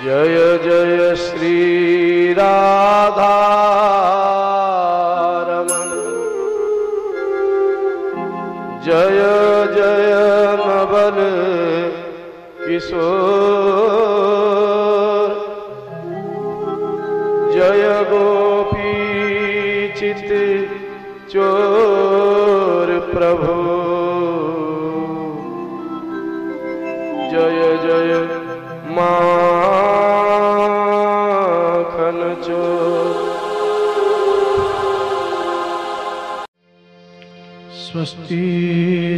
जय जय श्री राधा रमण, जय जय नवल किशोर, जय गोपी चित चोर प्रभु, जय जय माखन चोर। स्वस्ति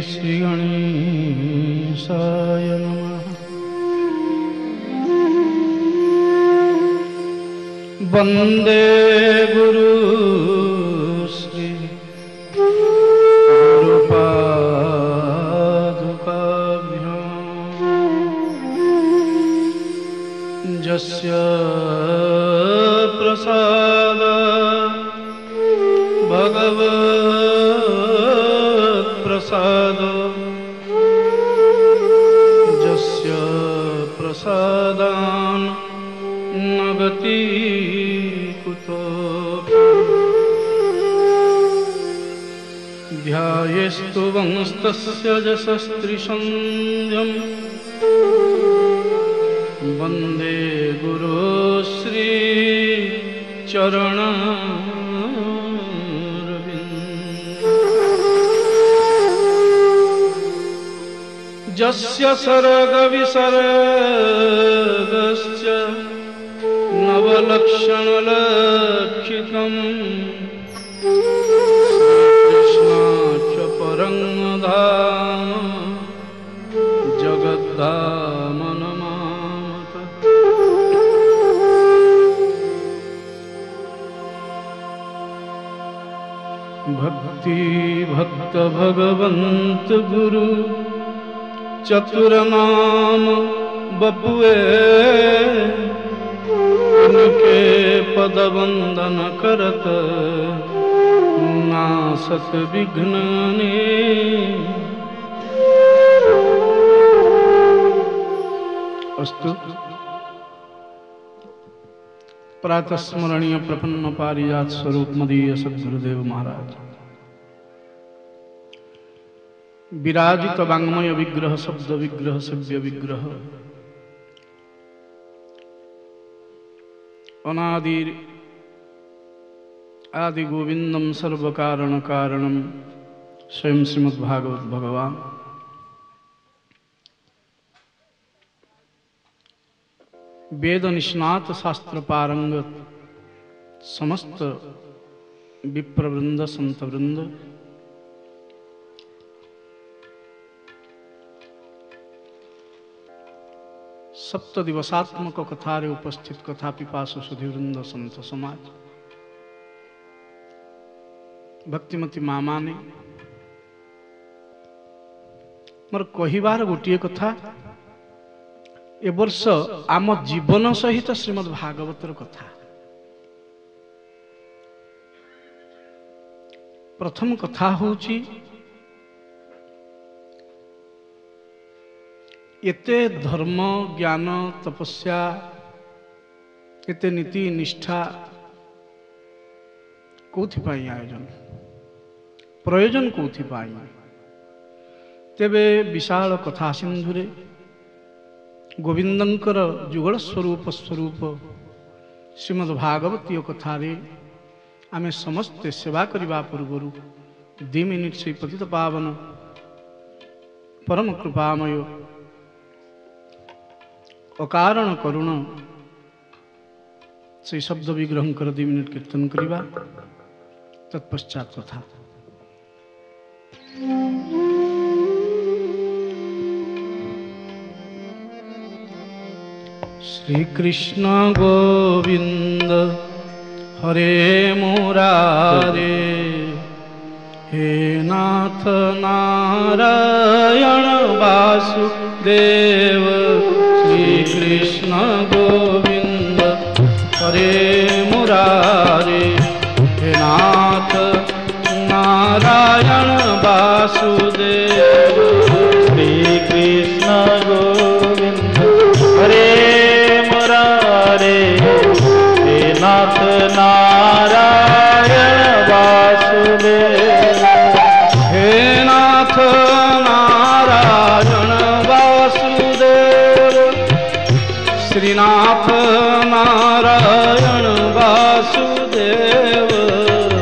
श्री गणेशाय नमः। वंदे गुरु श्री गुरुपादुकाभ्यां यस्य प्रसाद भगवत् प्रसाद, यस्य प्रसादान् न गति कुतोऽपि। ध्यायेस्तु वंस्तस्य यशस्त्रिसन्ध्यं वन्दे गुरो श्री चरणरविन्दं। यस्य सर्गविसर्गश्च नवलक्षणलक्षितम् श्रीकृष्णाख्य परं धाम जगद्धाम नमामः। भक्ति भक्त भगवंत गुरु चतुरनाम बपुए, उनके पद वंदन करत नासत विघ्नने। अस्तु। प्रातः स्मरणीय प्रपन्न पारिजात स्वरूप मदीय सद्गुरुदेव महाराज विराजित वाङ्मय विग्रह शब्द विग्रह सव्य विग्रह अनादि आदि गोविंदम सर्व कारण कारणम स्वयं श्रीमद्भागवत भगवान वेद निष्णात शास्त्र पारंगत समस्त विप्रवृंद संत वृंद सप्त दिवसात्मक कथारे उपस्थित कथा पिपासु सुधीवृंद संत समाज भक्तिमती मामा ने मोर कहिबार गोटे कथा ए वर्ष आम जीवन सहित श्रीमद् भागवतर कथा। प्रथम कथा होची एते धर्म ज्ञान तपस्या एते नीति निष्ठा कौथि पाई आयोजन प्रयोजन कौथि पाई तेबे विशाल कथा सिंधुरे गोविंदंकर जुगल स्वरूप स्वरूप श्रीमद् भागवतीय कथारे आमे समस्ते सेवा करिबा पूर्वरु 2 मिनिट से पतित पावन परम कृपामय अकारण करुण से शब्द विग्रह कर 2 मिनिट कीर्तन करिबा तत्पश्चात कथा। श्री कृष्ण गोविंद हरे मुरारे, हे नाथ नारायण वासुदेव। श्री कृष्ण गोविंद हरे मुरारे, हे नाथ नारायण वासुदेव। श्री कृष्ण गोविंद हरे मुरारे, श्रीनाथ नारायण वासुदेव।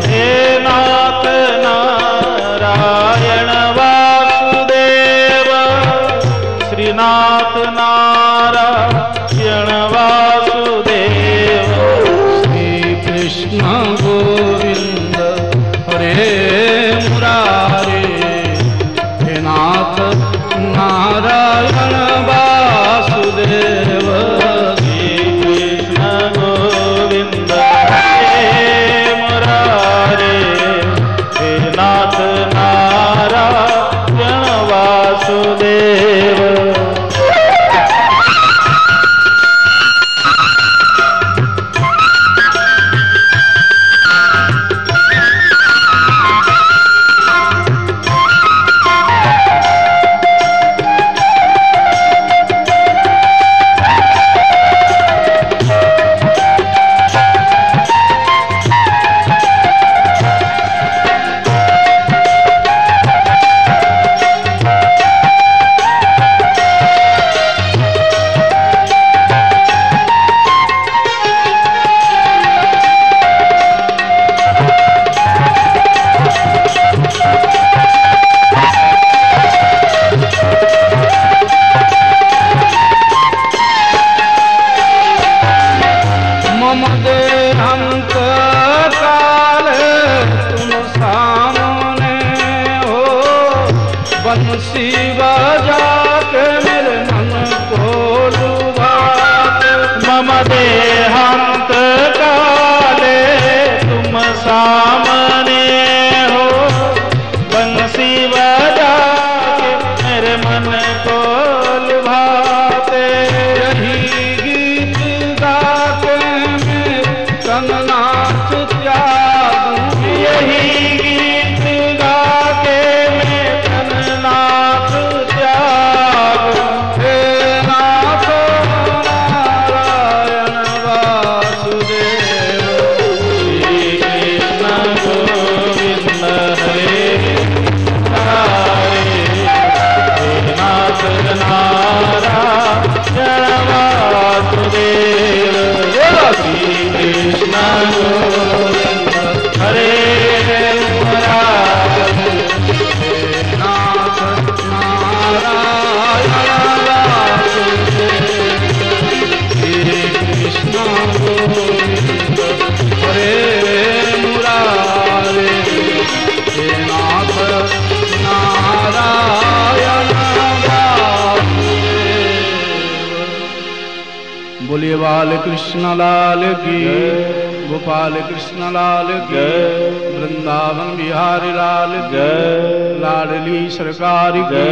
हे नाथ नारायण वासुदेव, श्रीनाथ नारायण वासुदेव। श्री कृष्ण गोविंद हरे मुरारे, हे नाथ नारायण वासुदेव। श्री कृष्ण गोविंद हरे मुरारे, हे नाथ नारायण वासुदेव। मम देहांत काल तुम सामने हो, बंसी बजा के मेरे मन को लुभाते। मम देहांत काले तुम सामने हो, बंसी बजा के मेरे मन को लुभाते। यही गीत गा के मैं कंगनाथ त्यागूं, यही गीत गा के मैं कननाथ त्यागूं। हे नाथ नारायण वासुदेव। श्री कृष्ण गोविंद हरे मुरारे, हे नाथ नारायण वासुदेव। श्री कृष्ण गोविंद हरे मुरारे, नाथ नारायण वासुदेव। श्री कृष्ण गोविंद हरे मुरारे, हे नाथ नारायण वासुदेव। बोलिए बाल कृष्ण लाल की, गोपाल कृष्ण लाल की, वृंदावन बिहारी लाल की, लाडली सरकार की,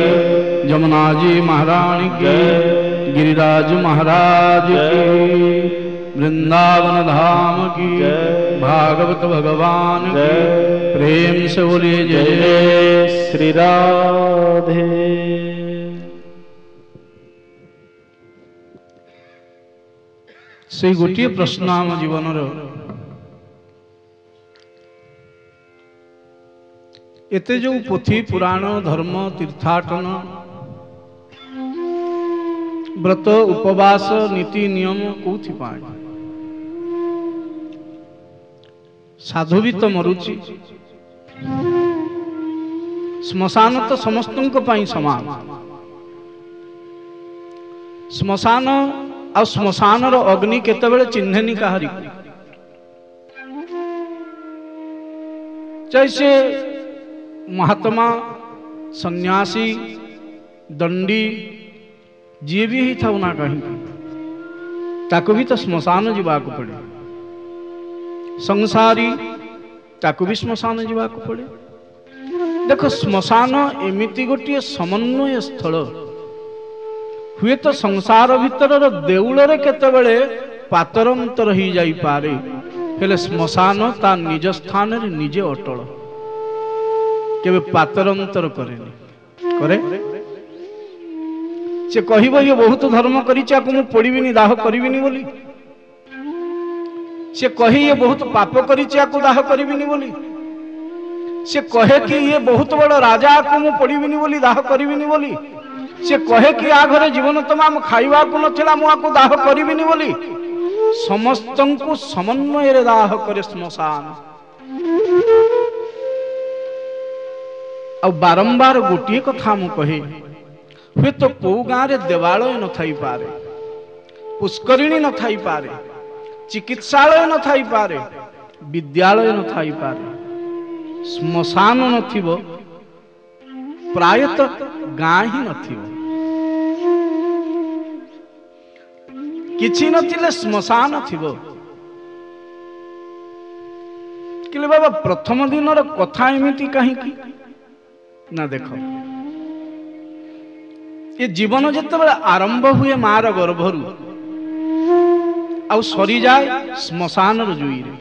जमुना जी महारानी की, गिरिराज महाराज की, वृंदावन धाम की, भागवत भगवान की, प्रेम से बोलिए जय जय। जय श्री राधे। से गोटे प्रश्न आम जीवन एते जो पोथी पुराण धर्म तीर्थाटन व्रत उपवास नीति नियम कौथि पाए साधु भी तो मरुची श्मशान तो समस्त समान श्मशान आ श्मशान अग्नि केतेबेले चिन्हेनी काहरी जैसे महात्मा सन्यासी दंडी जी भी ही था ना कहीं ताको भी तो श्मशान जीवाक पड़े संसारी ताको भी श्मशान जीवाक पड़े। देखो श्मशान एमिति गोटे समन्वय स्थल हुए तो संसार भीतर देउल केतेबेले पातरंतर ही जाई पारे हेले श्मशान ता निज स्थान रे निजे अटल केबे पातरंतर करेनी करे से कहबो ये बहुत धर्म करिचा को मु पड़ीबिनी दाह करिबिनी बोली से कही ये बहुत पाप करिचा को दाह करिबिनी बोली से कहे कि ये बहुत बड़ राजा को मु पड़ीबिनी बोली दाह करिबिनी बोली से कहे कि आ घरे जीवन तमाम खाइबा को नथिला मु आकु दाह करिबिनी बोली समस्तंकु समन्वय रे दाह करे श्मशान। अब बारंबार गोटे कथा मु कहे हुए तो को गाँव रे देवालय न थाई पारे, पुष्करिणी न थाई पारे, चिकित्सालय न थाई पारे, विद्यालय न थाई पारे, श्मशान नथिबो, प्रायतः गाँ ही नथिबो, किछि नथिले श्मशान थिबो। किले बाबा प्रथम दिन कथा एमिति कहीं ना देख ये जीवन जिते बड़े आरंभ हुए मार गर्भरु आ सरी जाए श्मशान जुई रे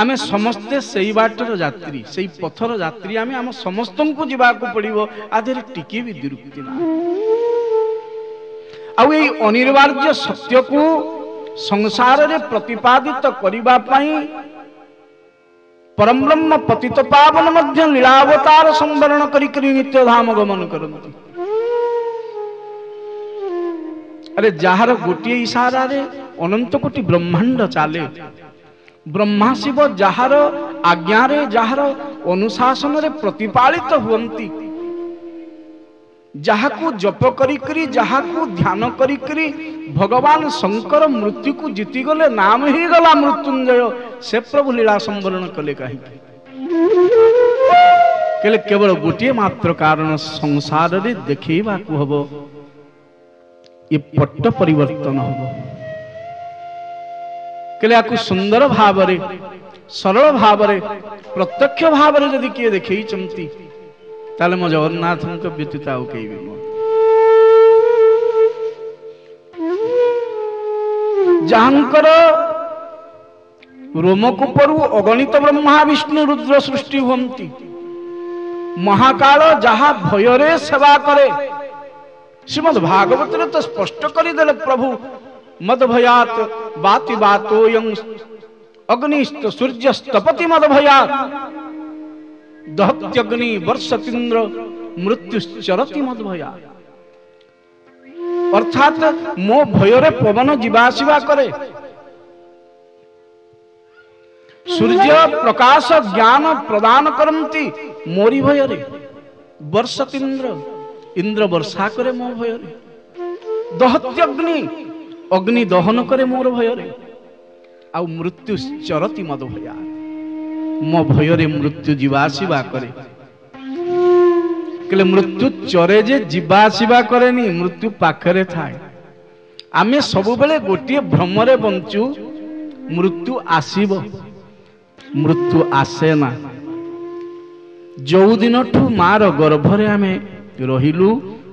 आमे समस्ते सही बाटर यात्री सही पथर यात्री आमे आम समस्त को जीवाक पड़ो आधे टिके भी दुरुक्ति ना आउ ये अनिवार्य सत्य को संसार रे प्रतिपादित करिबा पई परम ब्रह्म पतित पावन मध्य लीलावतार संवरण करी नित्य धाम गमन करती। अरे जार गोटे इशारा रे अनंत कोटि ब्रह्मांड चाले, ब्रह्मा शिव जार आज्ञा रे जार अनुशासन रे प्रतिपालित हुवंती, जहाकू जप करी जहाकू ध्यान करी भगवान शंकर मृत्यु को जीति गले नाम ही गला मृत्युंजय से प्रभु लीला संवरण कले कहीं केवल गोटे मात्र कारण संसार रे देखा हम ये पट्ट परिवर्तन हम के सुंदर भाव सरल भाव प्रत्यक्ष भाव जदि किए देखई चमती ताले मो जगन्नाथ को व्यतीत आउ कई जहांकर रोमकूपरु अगणित ब्रह्मा विष्णु रुद्र सृष्टि हुंती, महाकाल जहा भयरे सेवा करे श्रीमद् भागवत तो स्पष्ट करदेले प्रभु मद भयात बाति बातोयं अग्निस्त सूर्यस्तपति मद भयात दहत्यग्नि वर्षतीन्द्र मृत्युश्चरति मद भयात। अर्थात मो भयरे पवन जीवाशिवा करे, सूर्य प्रकाश ज्ञान प्रदान करती मोरी भयरे, वर्षतीन्द्र इंद्र वर्षा करे मो भयरे, दहत्यग्नि अग्नि दहन करे मोर भयरे, आउ मृत्युश्चरति मद भयात मो भयरे मृत्यु जीवाशिवा करे। कहले मृत्यु चरे जे जीवाशिवा करेनी मृत्यु पाखरे थाए। आमे सबु बेले गोटे भ्रमरे बंचु मृत्यु आसीबो, मृत्यु आसे ना। जो दिन ठू मार गर्भरे आमे रहिलु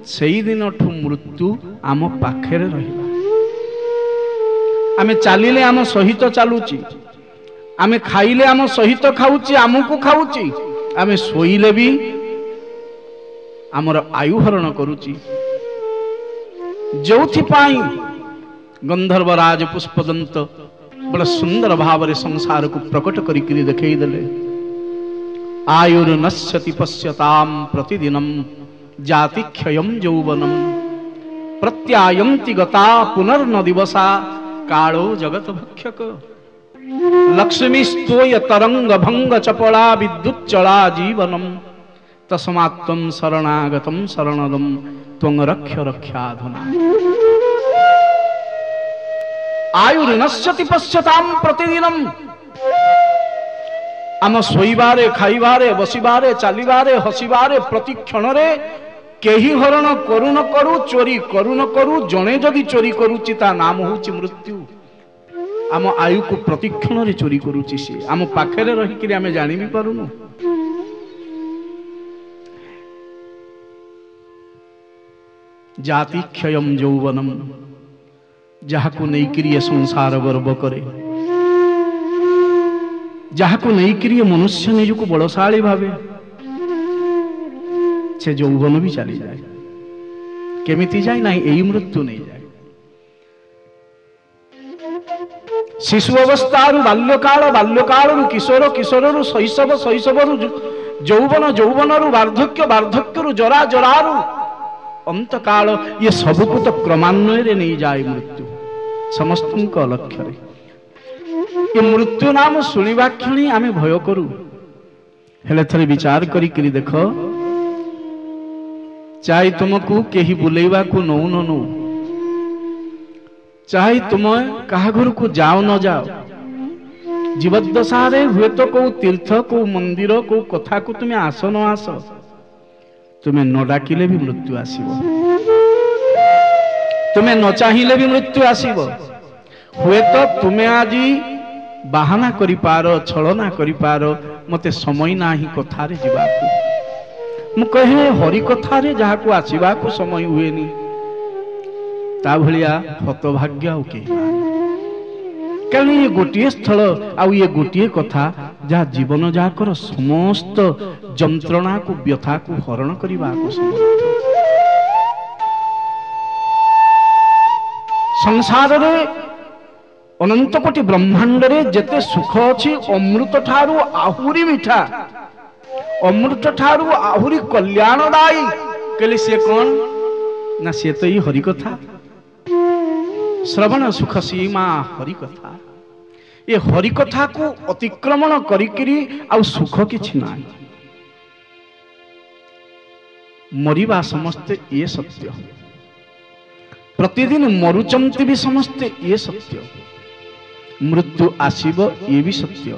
सेई दिन ठू मृत्यु आम पाखरे रहिला। आमे चालिले आम सहित चालुची, आमे खाइले आम सहित खाऊची, आमको खाऊची, आमे सोइले भी आमर आयु हरण करुची। जोथिपाई गंधर्वराज पुष्पदंत बड़ा सुंदर भाव रे संसार को प्रकट करी देखई देले। आयुर्नश्यति पश्यताम प्रतिदिनम जाति क्षयम यौवनम प्रत्यायन्ति गता पुनर्न दिवसा कालो जगत भक्षक लक्ष्मी स्तोय तरंग भंग चपला विद्युत चला जीवनम तस्मात्त्वं शरणागतं शरणदं त्वं रक्ष रक्षाधुना। आयुर्नश्यति पश्यताम प्रतिदिनम आम शोइबारे खाइबारे बसिबारे चालिबारे हसिबारे प्रति क्षणरे केही हरण करू न करू चोरी करू न करू जणे जदि चोरी करूची ता नाम होची मृत्यु। आम आयु को प्रति क्षणरे चोरी करूची से आम पाखरे रही कि आमे जानि भी पारुनु। जाति क्षयम यौवनम जहाको नैक्रिय संसार गर्व करे, जहाको नैक्रिय मनुष्य निजको बड़शाली भावे से यौवन भी चली जाए। केमिति जाए ना यही मृत्यु नहीं जाए। शिशु अवस्था बाल्यकाल, बाल्यकाल किशोर, किशोर शैशव, शैशव यौवन, यौवन वार्धक्य, वार्धक्य जरा, जरारु अंतकाल ये सबको तो क्रमान्वय नहीं जाए मृत्यु समस्त लक्ष्य ये मृत्यु नाम शुणा क्षणी आम भय करू हेले थरे विचार करी देख चाहे तुमको कहीं बुलेवा को नौ न नौ चाहे तुम कहा घर को जाओ न जाओ जीवदशा हुए तो कौ तीर्थ कौ मंदिर कौ कथा को तुम्हें आस न आस तुम्हें न डाकिले भी मृत्यु आसीबो तुम्हें न चाहिए भी मृत्यु आसीबो हुए तो तुम्हें आज बाहाना करि पारो छलना करि पारो मते समय नाही कथारे जीवाकू मु कहे हरि कथारे जहा को आसीबा को समय हुएनी ता भलिया हतभाग्य आउ के कारण ये गोटे स्थल आउ ये गोटे कथा जहा जीवन जाकर समस्त जंत्रणा को व्यथा को हरण करने को समर्थ संसार रे अनंत कोटि ब्रह्मांड रे जेते सुख अछि अमृत ठारू आहुरी मिठा अमृत ठारू आहुरी कल्याणदायी कहले से कौन ना से तो ये हरि कथा श्रवण सुख सीमा हरि कथा ये हरि कथा को अतिक्रमण करिकरी आ सुख किछि नाही मरिबा समस्ते ये सत्य प्रतिदिन मरुचंती भी समस्ते ये सत्य मृत्यु आसीब ये भी सत्य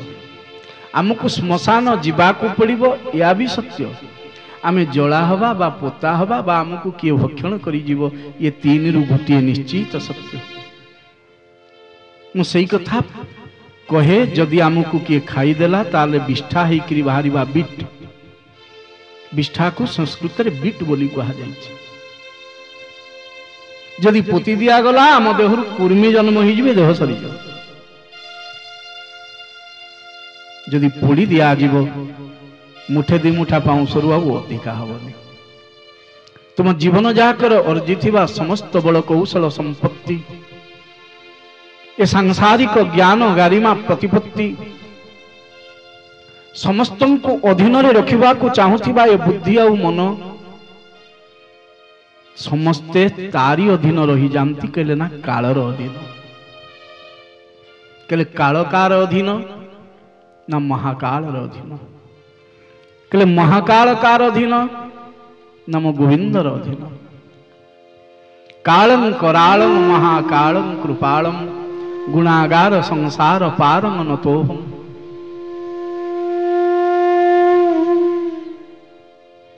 आमको श्मशान जीवाकू पड़िबो या भी सत्य आमे जला हवा बा पोता हवा बा आमको किए भक्षण करी जीवो ये तीन रु गोटे निश्चित सत्य मु सही कथा कहे जदि आमको किए खाई देला ताले विष्ठा हेकरी बाहरिबा बिट विष्ठा को संस्कृत रे बिट बोली कहा जाइछि जदि पोती दिया गला आम देहरु कुर्मी जन्म होई जिवे देह सरी जाय जदि पोड़ी दिया जीवो मुठे दी मुठा पाउंसरु आउ अधिका हबनी तुम जीवन जाकर अर्जिथिबा समस्त बल कौशल संपत्ति ए सांसारिक ज्ञान गारिमा प्रतिपत्ति समस्त को अधीन रे रखिबा को चाहुथिबा ए बुद्धि आ मन समस्ते तारी अधीन रही जानती कहले ना कालर अधीन कहले काल कार अधीन ना महाकाल अधीन कहले महाकाल कार अधीन नम गोविंदर अधीन कालम करालम महाकालम कृपालम गुणागार संसार पारम नतोहम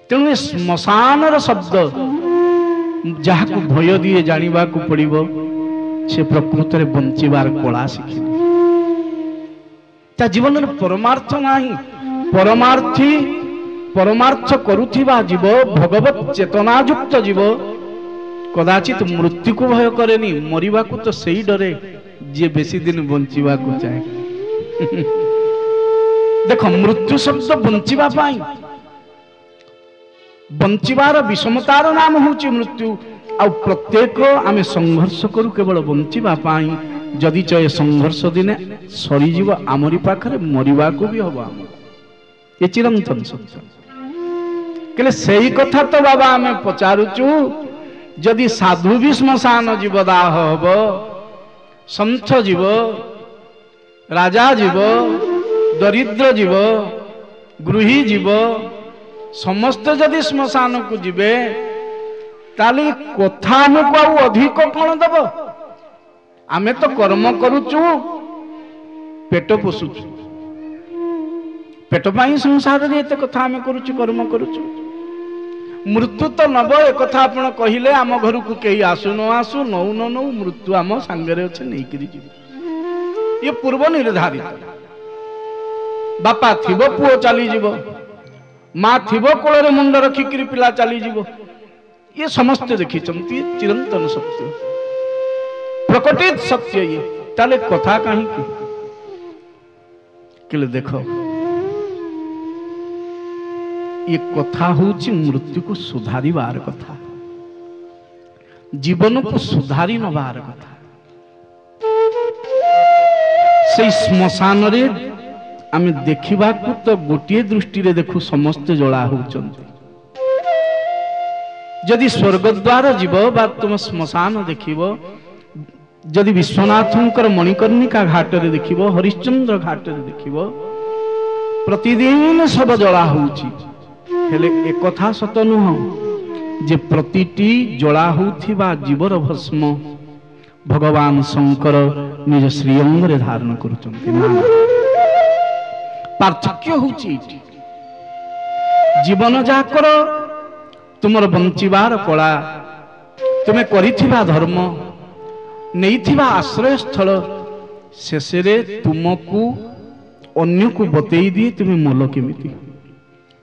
तेणु श्मशान शब्द जहा को भय दिए जानिबा को पड़िबो से प्रकृत रे बंचिबार कला शिखि ता जीवन रे परमार्थ नाही परमार्थी परमार्थ करुथिबा जीव भगवत चेतना युक्त जीव कदाचित मृत्यु को भय करेनी मरिबा को तो सही डरे जे बेसी दिन बंचिबा को चाहे देखो मृत्यु शब्द बंचिबा पाई बंचिबार विषमतार नाम होची मृत्यु आ प्रत्येक आमे संघर्ष करू केवल बंचिबा पाई जदि चय संघर्ष दिने सरी जीव आमरी पाखरे मरिबा को भी हबो हम ये चिरंतन सत्य केले सही कथा तो बाबा आमे पचारुचु जदि साधु भी श्मशान जीवदाह हबो संत जीव राजा जीव दरिद्र जीव गृही जीव समस्त जदि श्मशान को जीवे ताली कथा हमको आउ अधिक कौन दब आमे तो कर्म करुचु पेट पोषुचु पेट पाई संसार रे एते कथा आमे करुचु कर्म करुचु मृत्यु तो नब एक कथा आपण कहिले आम घर को केही आसु न आसु नौ न नौ मृत्यु आम सांगरे अछि नै करी जीव ये पूर्व निर्धारित बापा थिबो पुओ चली जीवो माँ थिबो कोଳରେ मुंड रखिकरी पिला चली जीवो ये समस्त देखी चिरंतन सत्य प्रकटित सत्य ये ताले कथा कहीं कि देखो ये कथा होची मृत्यु को सुधारी बार कथा जीवन को सुधारी नबार कथा से श्मशान रे आमे देखिबा को तो गोटे दृष्टि रे देखु समस्त जला होचंती जदि स्वर्गद्वार जीव बा तुम श्मशान देखिब जदि विश्वनाथंकर मणिकर्णिका घाट रे देखिब हरिश्चंद्र घाट रे देखिब प्रतिदिन सब जला होउची हेले एक कथा सत नुह जे प्रतिटी जला होउथिबा जीवर भस्म भगवान शंकर निज श्रीअंग रे धारण करुचंती ना पार्थक्य होउची जीवन जाकर तुमर बंचिबार कला तुमे करिथिबा धर्म नैथिबा आश्रय स्थल शेषे तुमको अन्य को बतई दिए तुम्हें मोल केमिति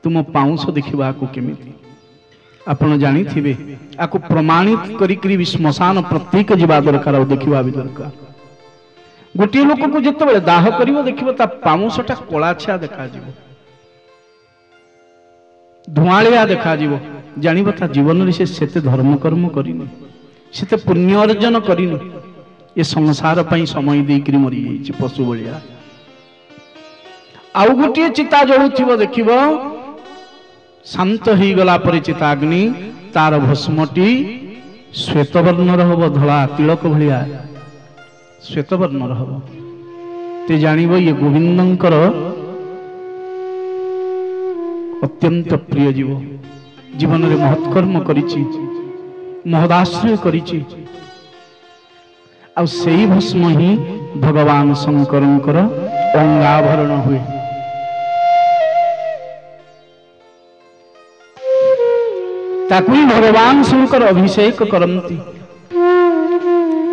तुम पाउंस देखा केमिति आपण जानी थिबे आकु प्रमाणित करी श्मशान प्रत्येक जीवा दरकार और देखा भी दरकार गोटे लोक को जिते दाह कर देखिए ता पाउंसटा कलाछिया देखा धुआलिया देखा जानिब ता जीवन रे से धर्म कर्म करिनी से पुण्य अर्जन करिनी ये संसार पई समय देकरी मरी जाइछि पशु बलिया आउ गोटे चिता जलुथिबो देखिबो शांत हो गला पर चिताग्नि तार भस्मटी श्वेतवर्ण रहबो धला तिलक भलिया श्वेतवर्ण रहबो ते जानिबो ये गोविंदंकर अत्यंत प्रिय जीव जीवन रे महत्कर्म करिछि महदाश्रय करिछि आ सेही भस्म ही भगवान शंकरंकर अंगाभरण हुए ताकू भगवान शंकर अभिषेक करती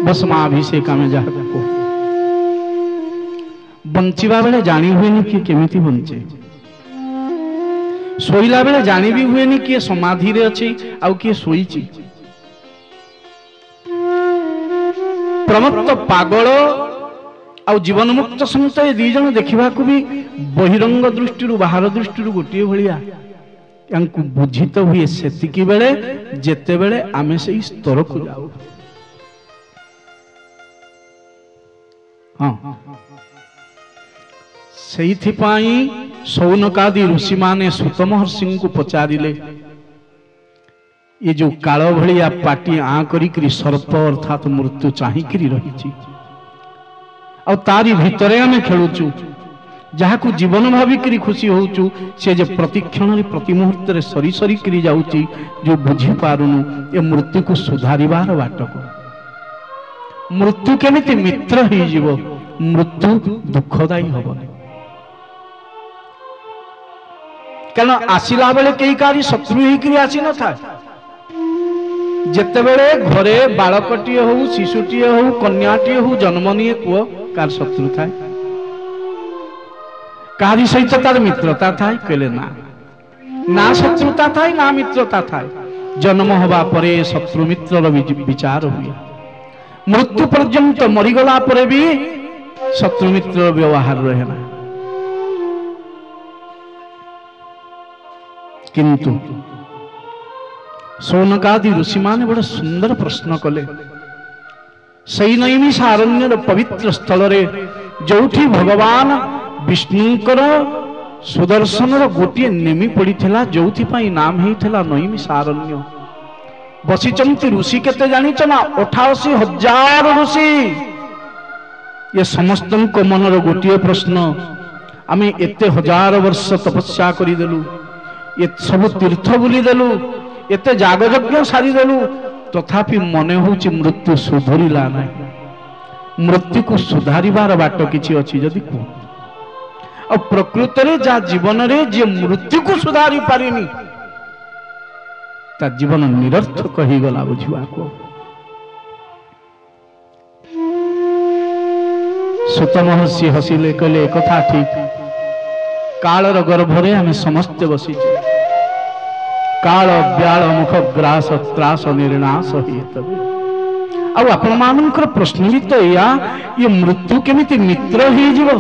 भस्माभिषेक आम जहाँ को बंचिबा बेले जानी हुए कि केमिति बंचे शोइला बेले जानी भी हुए किए समाधि रे अछि आउ किए शोइछि प्रमत्त पागल आउ जीवन मुक्त संत ए दी जन देखिबा को भी बहिरंग दृष्टि बाहर दृष्टि गोटे भलिया यांकु बुझित हुए सेतिकी बेले जेते बेले आमे से स्तर को जाऊ हाँ सेइथिपाई सौनकादि ऋषि माने सुत महर्षि को पचारिले ये जो काल भलिया पाटी आ करी सर्प अर्थात मृत्यु चाहिकरी रही आ तारी भितरे आमे खेलुचु जहाँ को जीवन भाविकी खुशी होचु से जे प्रतिक्षण प्रति मुहूर्त सरी सरी करी जाउची जो बुझी पारुनु ए मृत्यु को सुधारिबार बाट को मृत्यु केमिति मित्र ही जीव मृत्यु दुखदायी हबनी कारण आसिला बेले कई कारी शत्रु ही आसी न था जेतेबेले घरे बालकटीए हो शिशुटीए हो कन्याटीए हो जन्म निये पुओ कार शत्रु था कारी सहित तार मित्रता था कहले ना शत्रुता था ना मित्रता था जन्म हवा परे शत्रु मित्र विचार हुए मृत्यु पर्यंत मरीगला परे भी शत्रु मित्र व्यवहार रहे ना किंतु सौनकादि ऋषि माने बड़े सुंदर प्रश्न कले सही नैमिषारण्यर पवित्र स्थल रे जोठी भगवान विष्णुकर सुदर्शन गोटे नेमी पड़ीथिला जोथि पई नाम हेइथिला नैमिषारण्य बसिचंती ऋषि केते जानिच ना 88,000 ऋषि ये समस्त को मनर गोटे प्रश्न आमे एते हजार वर्ष तपस्या करी देलु ये सब तीर्थ बुली देलु एते जागयज्ञ सारी देलु तथापि मने होची मृत्यु सुधरिला ना मृत्यु को सुधारिबार बाट किछि अछि जदि को और प्रकृत रे जा जीवन रे जे मृत्यु को सुधारी पारिनी ता जीवन निरर्थक ही गला बुझिबा को सुत महर्षि हसिले कहले कथा ठीक कालर गर्भरे आमे समस्त बसिछे काल ब्याल मुख ग्रास त्रास निर्नाश हेतबे आ आपण मानकर प्रश्न भी तो या ये मृत्यु केमिति मित्र ही जीव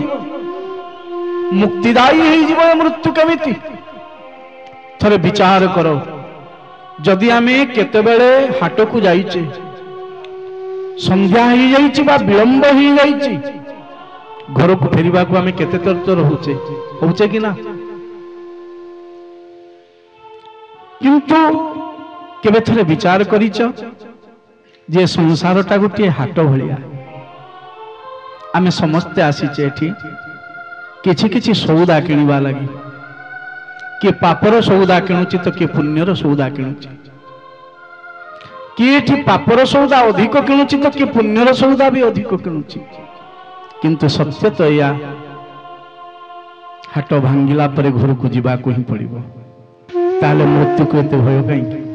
मुक्तिदायी ही जीव मृत्यु केमिति थरे विचार करो जदि आमे केतेबेले हाट को जाइचे संध्या ही जाइची बा विलंब ही जाइची घर को फेरिबा को आमे केते तर होचे कि ना किंतु केबे थरे विचार करिच जे संसारटा गोटे हाट भलिया आमे समस्ते आसीचे एठी किछि किछि सौदा किनिबा लागि किए पापर सौदा किणुची तो किए पुण्यर सौदा किणुची किए एठी पापर सौदा अधिक किणुची तो किए पुण्यर सौदा भी अधिक किणुची किंतु सत्य तो या हाट भांगिला परे घर को जीवा को ही पड़िबो ताले मृत्यु को एते भय काई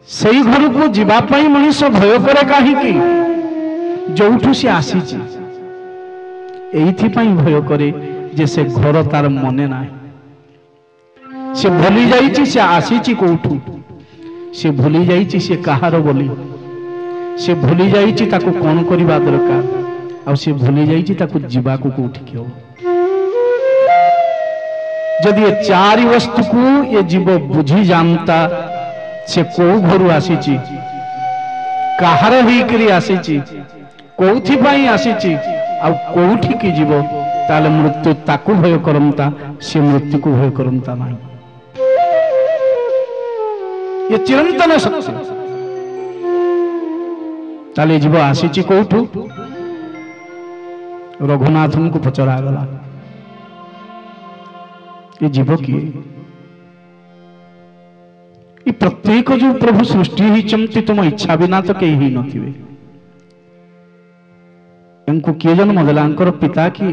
सही घर को जीवा पाई मनुष्य भय करे काहे की जोठु से आसीची एथि पाई भय करे जे से घर तार मने ना से भूली जाइची से आसीची कोठु से भूली जाइची से कहार बोली से भूली जाइची ताको कोन करबा दरकार आ से भूली जाइची ताको जीवा को कोठी के हो जदि ये चारि वस्तु को ये जीव बुझी जानता से को घर आसीची कहार ही करी आसीची कोथि पाई आसीची आ कोठी की जीव ताले मृत्यु ताकू भय करंता से मृत्यु को भय करंता नहीं ये चिरंतन सत्य ताले जीव आसीची कोठु रघुनाथन को पचरा गला ये जीव किए ये प्रत्येक जो प्रभु सृष्टि ही चमती तुम इच्छा बिना तो कहीं ही नथिबे इनको किए जन्म देलांकर पिता की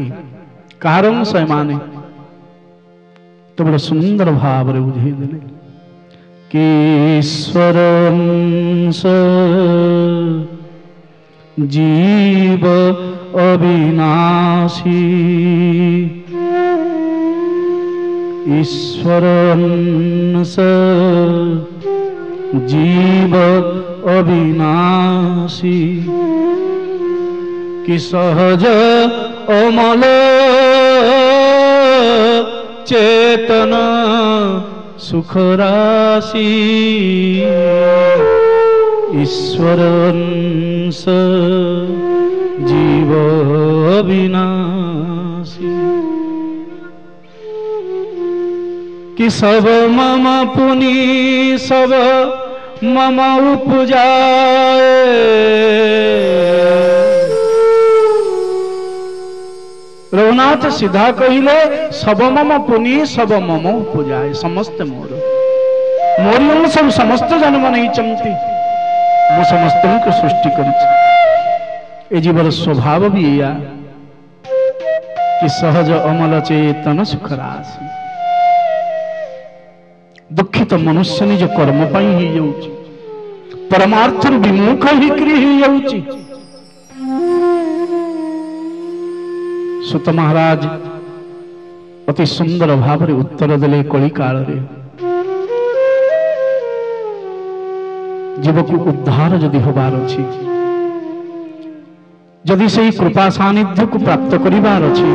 कारण सैमाने तो बड़े सुंदर भाव रे बुझे देले कि ईश्वरंस जीव अविनाशी ईश्वरंस जीव अविनाशी कि सहज अमल चेतन सुख राशि ईश्वरंस जीव अविनाशी कि सब मम पुनि सब मम उपजाए रघुनाथ सीधा कहले सब मम पुनि सब मम उपजाए समस्त मोर मोर सब समस्त जन्म नहीं चमती मु समस्त को सृष्टि कर जीवर स्वभाव भी या कि सहज अमल चेतन सुख राशि दुखित मनुष्य निज कर्म पाई ही जाउची परमार्थ विमुख ही क्री ही जाउची सुत महाराज अति सुंदर भाव रे उत्तर देले कली काल रे जीव को उद्धार जदि होबार अछि जदि से कृपा सानिध्य को प्राप्त करिवार अछि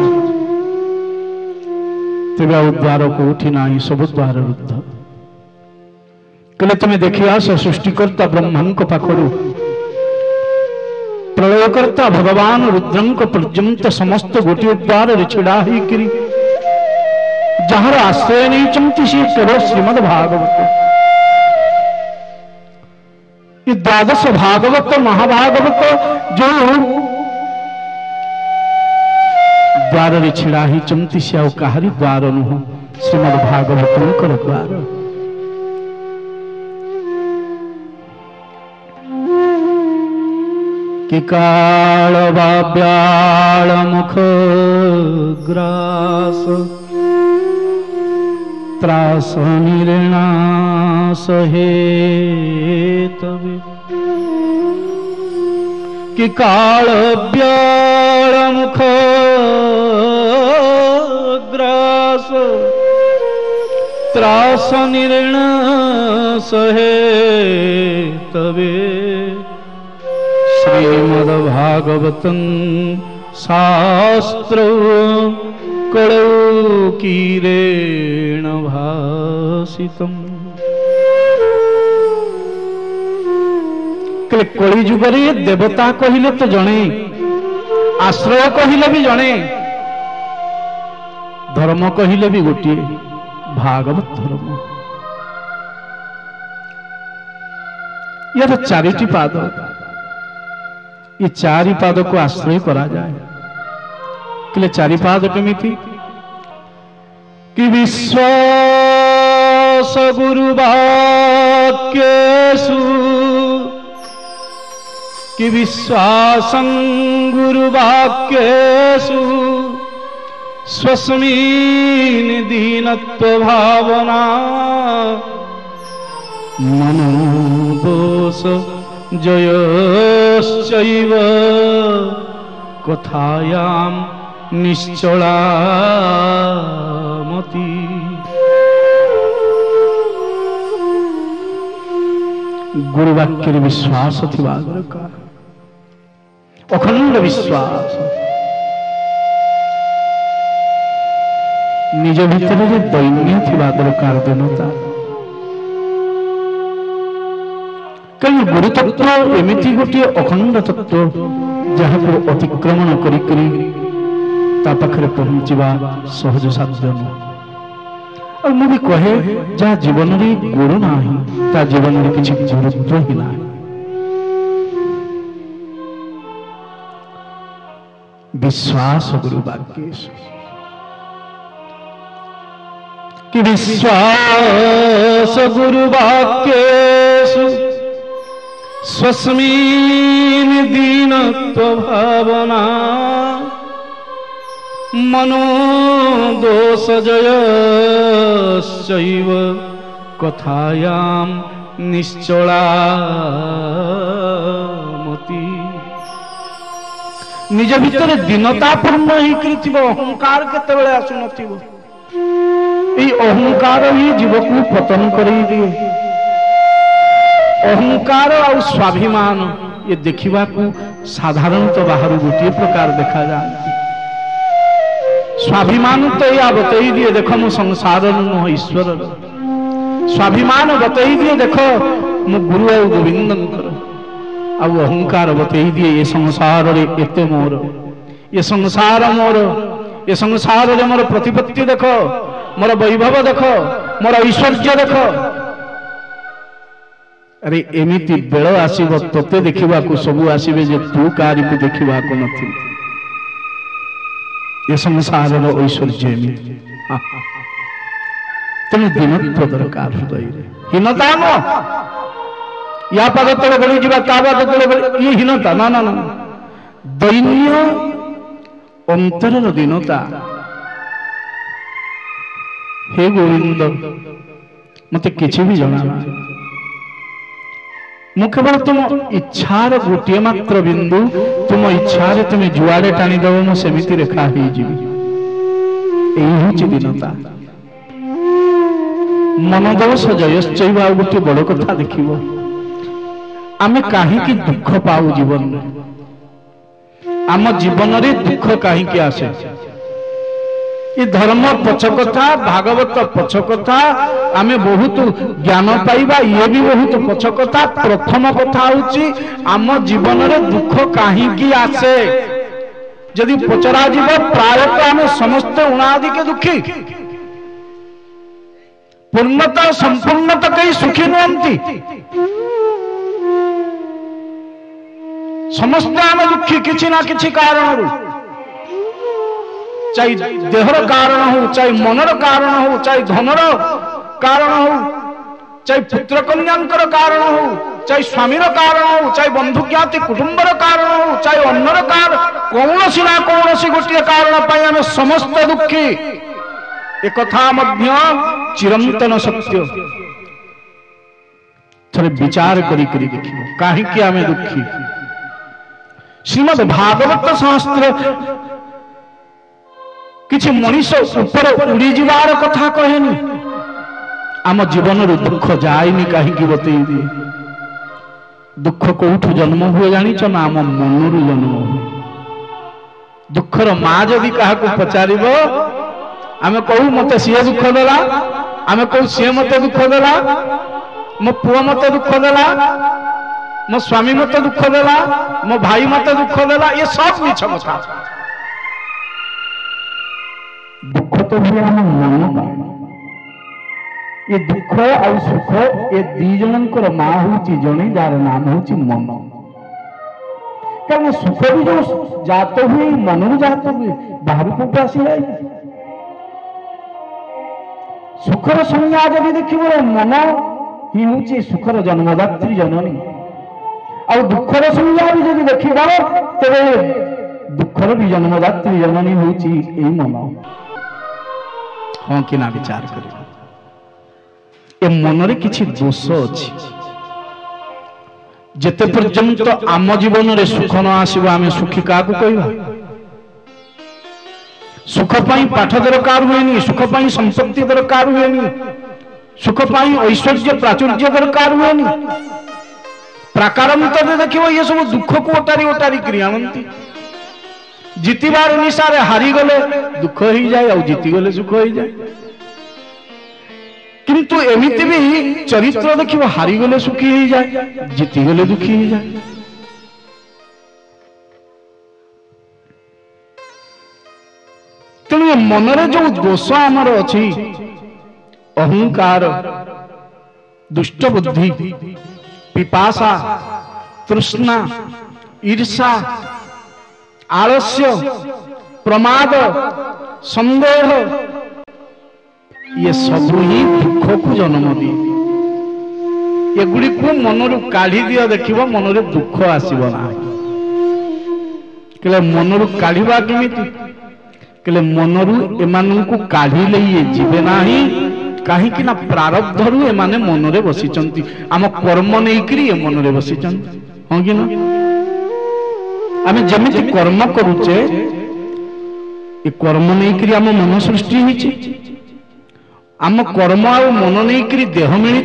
तेबे उद्धार को उठी नाही सब द्वार रुद्ध कले तुम्हें देखिया सृष्टिकर्ता ब्रह्मन को पाखरु प्रलयकर्ता भगवान रुद्रं को पर्यंत समस्त गोटी द्वार रे छिड़ा ही करी जहार आश्रय नहीं चमती से केवल श्रीमद् भागवत ये द्वादश भागवत महाभागवत जो द्वार रे छिड़ा ही चमती से कहारी द्वार नुह श्रीमद् भागवत कर द्वार कि काल बाब्याल मुख ग्रास त्रास निर्णास हेतवे कि काल ब्याल मुख ग्रास त्रास निर्णास हेतवे श्रीमद्भागवतं शास्त्र कलौकीरेण भासितम् कली जुगरे देवता कहिले तो जणे आश्रय कहिले भी जणे धर्म कहिले भी गोटे भागवत धर्म यार चारिटी पाद, ये चारि पाद को आश्रय करा जाए कि चारि पाद केमिति कि विश्वास गुरु वाक्येषु कि विश्वासं गुरु वाक्येषु स्वस्मिन् दीनत्व भावना मनोदोष जयश्चैव कथायां निश्चला मति। गुरुवाक्य विश्वास थिबा दरकार, अखंड विश्वास निज भितर दैन्य थिबा दरकार दीनता। कहीं गुरु तत्व एमती गोटे अखंड तत्व जहाँ को अतिक्रमण करी ता पाखरे पहुंचवा सहज साध्य नुह। और मु भी कहे जहाँ जीवन में गुरु ना ता जीवन में किसी गुरुत्व ही ना। विश्वास गुरु वाक्येषु कि विश्वास गुरु वाक्येषु स्वस्मिन् दीनत्व भावना मनोदोष जयश्चैव कथायां निश्चला मति। निज भितर दीनतापूर्ण ही अहंकार केतेबेले आसुनथिबो, এই अहंकार ही जीव को पतन करई दिए। अहंकार और स्वाभिमान ये देखा साधारणतः बाहर गोटे प्रकार देखा जाती। स्वाभिमान तो या बतई दिए देख मु संसार नुह ईश्वर। स्वाभिमान बतई दिए देख मु गुरु और गोविंद। आ अहंकार बतई दिए ये संसार एते मोर, ये संसार मोर, ये संसार मोर प्रतिपत्ति देख, मोर वैभव देख, मोर ऐश्वर्य देख। अरे एमिति बेल आसीब तोते देखा सबू आसबे जे तू कारी को देखा नथि। ये संसार ऐश्वर्य तेणु दीनत्व दरकार हृदय हीनता न या पद तले गली जीवा ता पद तले ये हीनता ना ना ना दैन्य अंतरर दीनता। हे गोविंद मते किछि भी जणा ना, मु केवल तुम इच्छार गोटे मात्र बिंदु, तुम इच्छारे तुम जुआड़े टाणी देव मु सेमिति रेखा हो जीवी। दीनता मनोदोष जयश्चैव। आ गोटे बड़ कथा देखिब, आमे काहीकि दुख पाऊ जीवन में, आम जीवन रे दुख काहीकि आसे। ये धर्म पछकथा, भागवत पछकथा, आमे बहुत ज्ञान पाइबा ये भी बहुत पछकथा। प्रथम कथा होची आम जीवन रे दुख काहीकि आसे जदि पचरा जीव प्रायतः आमे समस्त उणादि के दुखी। पूर्णता संपूर्णता कई सुखी नुहंती, समस्त आम दुखी किसी ना किसी कारण, चाहे देहर कारण हो, चाहे मनर कारण हो, चाहे धनर कारण हो, चाहे पुत्र कन्यांकर कारण हो, चाहे स्वामीर कारण हो, चाहे बंधु ज्ञाति कुटुंबर कारण हो, चाहे अन्नर कारण, कौनसी ना कौनसी गोटे कारण पाई आम समस्त दुखी। एक कथा मध्य चिरंतन सत्य। थोड़े विचार करी देखियो काहेकि आमे दुखी। श्रीमद् भागवत शास्त्र किछि मनीष ऊपर उड़ी जीवार कथा कहेनी। आम जीवन दुख जाएनी कहीं बतई दिए। दुख कौठु जन्म हुए जानिच ना, आम मनरु जन्म हुए। दुखर माँ जदि क्या पचार आम कहू मत सी दुख देला, आम कहू सी मत दुख देला, मो पुओ मत दुख देला, मो स्वामी मत दुख देला, मो भाई मत दुख देला, ये सब मिछ कथा। दुख तो हुए आम मन ये दुख और सुख ये दी जनकर माँ हूँ जड़े जार नाम हूँ मन। कारण सुख भी जो जात हुए मन जात हुए बाहर को आसी जाए। सुखर संज्ञा जब देखिए मन ही हूँ सुखर जन्मदात्री जननी और दुखर संज्ञा भी जब देखा तेरे दुखर भी जन्मदात्री जननी हूँ मन। हाँ कि ना विचार कर मन रे किछि दोष अछि जेते पर्यंत आम जीवन रे सुख न आसीबो आमे सुखी काकू कहबा। सुख पाई पाठ दरकार हुएनी, सुख पाई संपत्ति दरकार हुएनी, सुख पाई ऐश्वर्य प्राचुर्य दरकार हुएनी। प्राकारांतर देखिबो ये सब दुख को ओटारी ओटारी क्रियावंती। जीतिबार निशारे हारी गले दुख ही जाए और जीति गले सुख ही जाए। किंतु एमिति भी चरित्र देखिबो हारी गले सुखी ही जाए, जीति गले दुखी ही जाए। तेणु मनरे जो दोष आमर अछि अहंकार, दुष्ट बुद्धि, पिपासा, तृष्णा, ईर्षा, आलस्य, प्रमाद, संदेह ये सब ही दुख को जन्म दिए। ये गुड़ी को मनरु काढ़ी दिया देखिबो मनरे दुख आसीबो ना। केले मनरु काढ़ीबा केमिति केले मनरु एमानंकु काढ़ी लई जीवे नाही। काहे कि ना प्रारब्धरु एमाने मनरे बसिचंती, आम कर्म नै करी ए मनरे बसिचंती। हां कि ना आमे जेमिति कर्म करूचे ए कर्म नै करी आम मन सृष्टि हिची। आम कर्म आ मन नहीं करी देह मिली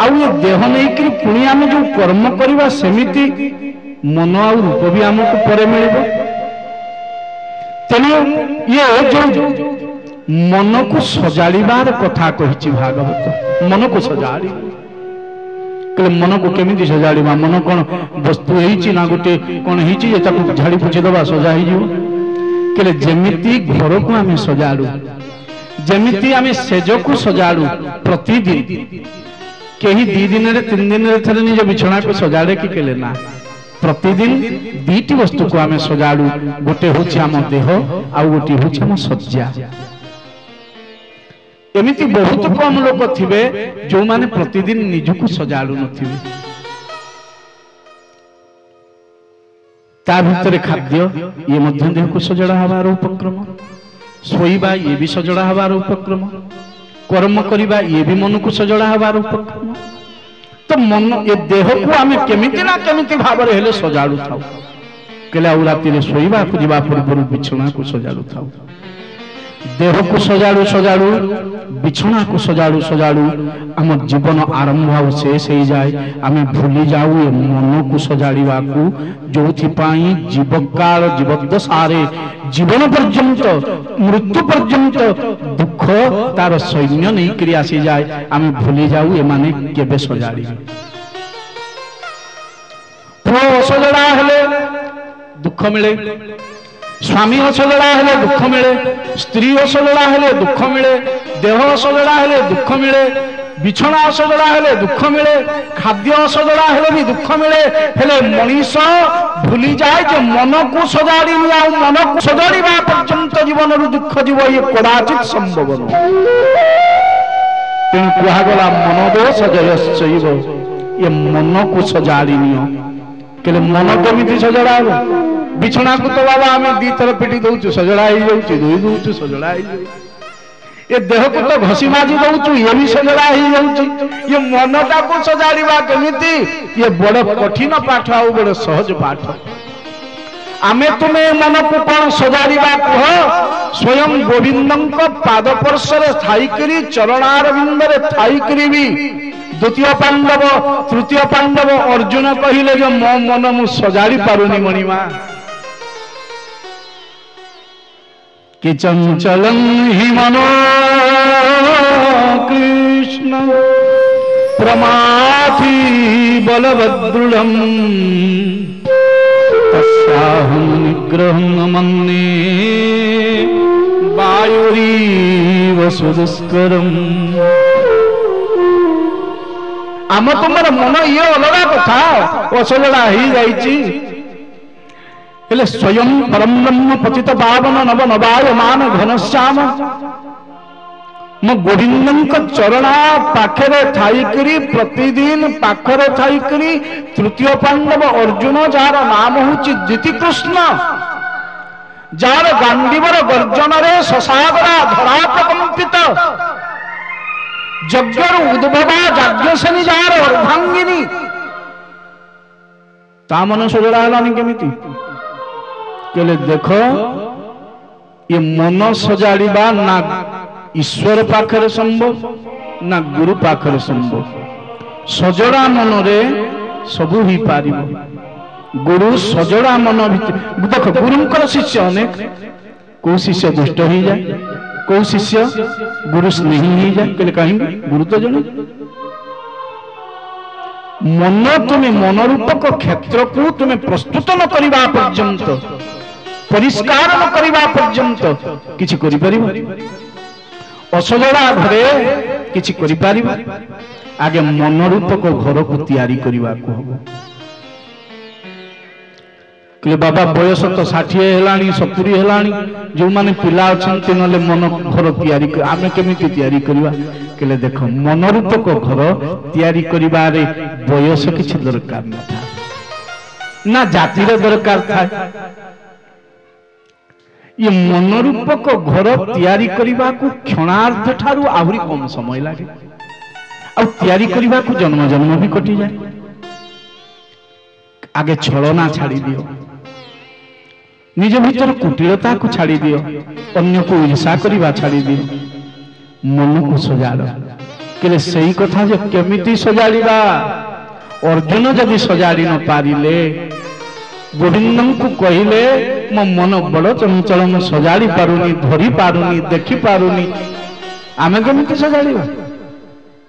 आउ देह नहीं करी पुणी आम जो कर्म करवा सेमिति मन आ रूप भी आमको पर मिल। तेणु ये जो मन को सजाड़बार कथा कही भागवत। मन को सजाड़ी कहले मन को केमिति सजाड़वा, मन कौन वस्तु है ना गोटे कौन है झाड़ी पुछी दबा सजा हो। कहले जेमिति घर को आम सजाड़ू जमिति आमे सेज को सजाड़ू प्रतिदिन कहीं 2 दिन रे 3 दिन रे थरे निज बिछना को सजाड़े कि केले ना। प्रतिदिन 2टी वस्तु को आमे सजाड़ू, गोटे होछि आम देह आ गोटे होछि आम सज्जा। एमिति बहुत कम लोक थिबे जो माने प्रतिदिन निज को सजाड़ू नथिबे। ता भितरे खाद्य ये मध्य देह को सजड़ा हबार उपक्रम, सोईबा ये भी सजड़ा हबार उपक्रम, कर्म करिबा ये भी मन को सजड़ा हबार उपक्रम। तो मन ये देह को आमे केमिति ना केमिति भाव रे हेले सजाड़ू थाउ। केले आ राति रे सोईबा को जिबा पूर्व बिछना को सजाड़ू थाउ। देह को सजाड़ू सजाड़ू, बिछना को सजाड़ू सजाड़ू आम जीवन आरंभ आ शेष हो जाए। आमे भूली जाऊ ए मन को सजाड़ीबा को, जोथि पाई जीवकाल जीवदशारे जीवन पर्यंत मृत्यु पर्यंत दुख तार सैन्य नहीं करी आसी जाए। आमे भूली जाऊ ए माने केबे सजाड़ी। पुओ सजड़ा हेले दुख मिले, स्वामी असजड़ा हेले दुख मिले, स्त्री असजड़ा हेले दुख मिले, देह असजड़ा हेले दुख मिले, बिछना असजड़ा हेले दुख मिले, खाद्य असजड़ा हेले भी दुख मिले। हेले मनीष भूली जाए जो मन को सजाड़ी मन को सजाड़ा पर्यंत जीवन रु दुख जीव ये कदाचित संभव न। तेणु कहगला मनोदोष जयश्चैव, ये मन को सजाड़ी नियो। मन केमिति सजड़ा हो? बिछना को तो बाबा आम 2 थर पिटी दौचु सजड़ा ही जाऊँ, धोई दौचु सजड़ा ही जाऊँ। ये देह को तो घसी माजी दौचु ये भी सजड़ा ही जाऊँ। ये मनटा को सजाड़ा केमिति? ये बड़ कठिन पाठ आ बड़ सहज पाठ। आमे तुम्हें मन को कौन सजाड़ा कह? स्वयं गोविंद पाद पर्शरे थाई करी चरणारविंद रे थाई करी भी द्वितीय पांडव तृतीय पांडव अर्जुन कहले जो मो मन मु सजाड़ी पारुनी मणिमा। कि चंचलं हि मनो कृष्ण प्रमाथि बलवदृढम् तस्याहं निग्रहं मन्ये वायुरीव ସୁଦୁଷ୍କରମ୍। ଆମ ତୁମର ମନ ଇଏ ଅଲଗା କଥା, ଅସଜଡ଼ା ହେଇଯାଇଛି। ହେଲେ ସ୍ୱୟଂ ପରମ ବ୍ରହ୍ମ ପତିତ ପାବନ ନବ ନବାୟମାନ ଘନଶ୍ୟାମ ମୋ ଗୋବିନ୍ଦଙ୍କ ଚରଣ ପାଖରେ ଥାଇକରି, ପ୍ରତିଦିନ ପାଖରେ ଥାଇକରି ତୃତୀୟ ପାଣ୍ଡବ ଅର୍ଜୁନ, ଯାହାର ନାମ ହେଉଛି ଦ୍ୟୁତିକୃଷ୍ଣ, ଯାହାର ଗାଣ୍ଡିବର ଗର୍ଜନରେ ଶଶାବରା ଧରା ପ୍ରକମ୍ପିତ, ଯଜ୍ଞରୁ ଉଦ୍ଭବା ଯାଜ୍ଞସେନୀ ଯାହାର ଅର୍ଦ୍ଧାଙ୍ଗିନୀ, ତା ମନ ସଜଡ଼ା ହେଲାନି କେମିତି? କହିଲେ ଦେଖ, ଏ ମନ ସଜାଡ଼ିବା ନା ଈଶ୍ୱର ପାଖରେ ସମ୍ଭବ ନା ଗୁରୁ ପାଖରେ ସମ୍ଭବ। ସଜଡ଼ା ମନରେ ସବୁ ହେଇପାରିବ। ଗୁରୁ ସଜଡ଼ା ମନ ଭିତରେ ଦେଖ, ଗୁରୁଙ୍କର ଶିଷ୍ୟ ଅନେକ, କୋଉ ଶିଷ୍ୟ ଦୁଷ୍ଟ ହେଇଯାଏ, କୋଉ ଶିଷ୍ୟ ଗୁରୁ ସ୍ନେହୀ ହେଇଯାଏ। କହିଲେ କାହିଁକି? ଗୁରୁ ତ ଜଣେ। ମନ ତୁମେ ମନରୂପକ କ୍ଷେତ୍ରକୁ ତୁମେ ପ୍ରସ୍ତୁତ ନ କରିବା ପର୍ଯ୍ୟନ୍ତ, ପରିଷ୍କାର ନ କରିବା ପର୍ଯ୍ୟନ୍ତ କିଛି କରିପାରିବ? ଅସଜଡ଼ା ଘରେ କିଛି କରିପାରିବ? ଆଗେ ମନରୂପକ ଘରକୁ ତିଆରି କରିବାକୁ ହବ। କହିଲେ ବାବା ବୟସ ତ 60 ହେଲାଣି, 70 ହେଲାଣି, ଯୋଉମାନେ ପିଲା ଅଛନ୍ତି ନହେଲେ ମନ ଘର ତିଆରି ଆମେ କେମିତି ତିଆରି କରିବା? କହିଲେ ଦେଖ, ମନରୂପକ ଘର ତିଆରି କରିବାରେ ବୟସ କିଛି ଦରକାର ନଥାଏ, ନା ଜାତିର ଦରକାର ଥାଏ। ये मनरूपक घर तैयारी करने क्षणार्थ ठारू आहरी कम समय लगे आयारी करने जन्म जन्म भी कटि जाए। आगे छलना छाड़ी दियो, निज भीतर कुटिलता को छाड़ी दियो, अन्य को ईर्षा करवा छाड़ी दियो, मन को सजाड़ के सही कथा जो केमिति सजाड़ा। अर्जुन जदि सजाड़ी न पारिले, गोविंद को कहले मो मन बड़ चंचल, मैं सजाड़ी पारुनी, धरी पारुनी, देखी पारुनी, आमे केमिति सजाड़ा?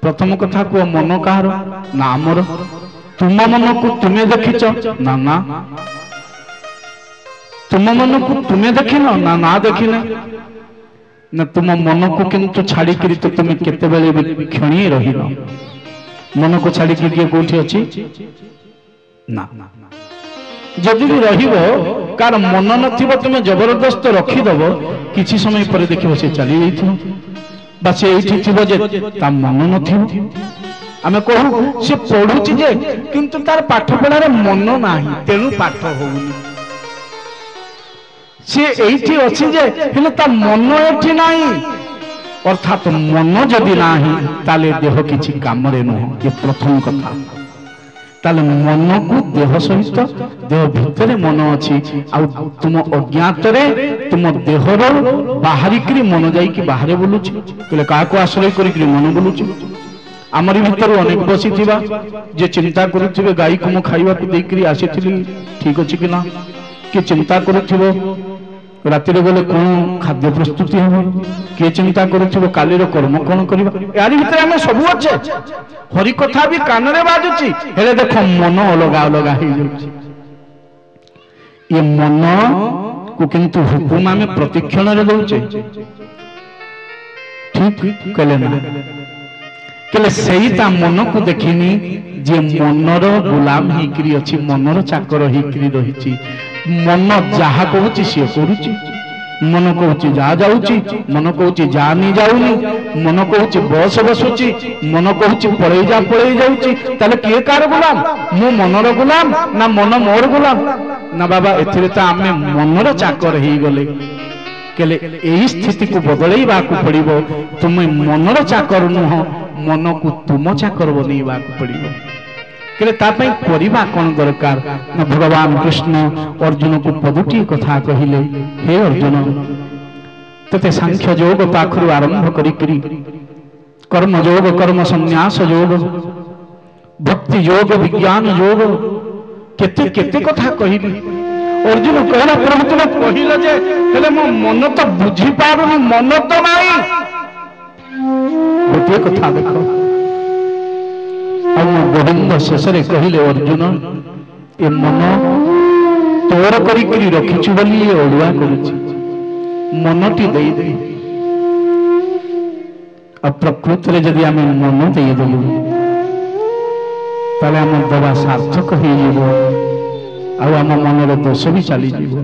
प्रथम कथा को मन कहार ना आमर? तुम मन को तुम्हें देखिच ना? ना तुम मन को तुम्हें देखिन ना? ना देखिन ना। तुम मन को किंतु छाड़ी करी तो तुम्हें केते बेले भी क्षणी रही मन को छाड़ी किए कोठी अछि ना। जदि भी रहिबो कार मन नथिबो तुम जबरदस्त रखिदबो, किछि समय पर देखिबो से चली जाइथिबो बा से एठी थिबो जे ता मन नथिबो। आमे कहू से पढुछि जे किंतु तार पाठ पढारे मन नाही, तेनु पाठ होउनी। से एठी अछि जे हेले ता मन एठी नाही, अर्थात मन जदि नाही ताले देह किछि काम रे न। ये प्रथम कथा। ताले मन को देह सहित देह भितर मन अच्छी, तुम अज्ञात तुम देहर बाहरिकी मन जाइकी बाहर बुलुची। कहले क्या आश्रय करी मन बुलुची? आमरी भीतर अनेक बसी जे चिंता करुवे गाई को मु खाइबा को देकरी आसीथिली, ठीक अच्छी कि ना? किए चिंता करुथिबो राति गले कौन खाद्य प्रस्तुति हम, किए चिंता करुथिबो कालीर कर्म कौन करबा? यारी भीतर आमे सब अच्छे, हरि कथा भी कान रे बाजुची, हेले देखो मन अलगा अलगा हो जाउची। ये मन को किंतु हुकुम आमे प्रतिक्षण रे दउचे, ठीक कहले ना? कहले सही ता मन को देखिनी जे मनर गुलाम हिकरी अछि, मनर चाकर हिकरी रहिची। मन जहा कहूची सी करुची, मन कहूची जा जाउची, मन कहूची जा नहीं जाउनी, मन कहूची बस बसुची, मन कहूची पळेई जाउची। ताले किए कार गुलाम? मु मनर गुलाम ना मन मोर गुलाम? ना बाबा, एथिरे ता आमे मनर चाकर ही गले। केले एही स्थिति को बदलैबा को पड़िबो। तुम मनर चाकर नुह, मन को तुम चाकर बनैबा को पड़िबो। केले ता पई करिबा कोन दरकार? ना भगवान कृष्ण अर्जुन को पदुटी कथा कहिले, हे अर्जुन तते सांख्य योग पाखरु आरंभ करी कर्म योग, कर्म संन्यास योग, भक्ति योग, विज्ञान योग, केते केते कथा कहिली। अर्जुन कहला प्रभु तुम कहिल जे हेले मो मन तो बुझी पारुनी, मन तो नाही। गोटे कथा देखो, गोविंद शेष कहले अर्जुन ए मन तोर करी रखिछु बोली ये अड़ुआ करुछि, मनटी दे दे। ଆଉ ପ୍ରକୃତରେ ଯଦି ଆମେ ମନ ଦେଇଦେଲୁ ତାହେଲେ ଆମ ଦେବା ସାର୍ଥକ ହେଇଯିବ ଆଉ ଆମ ମନର ଦୋଷ ବି ଚାଲିଯିବ।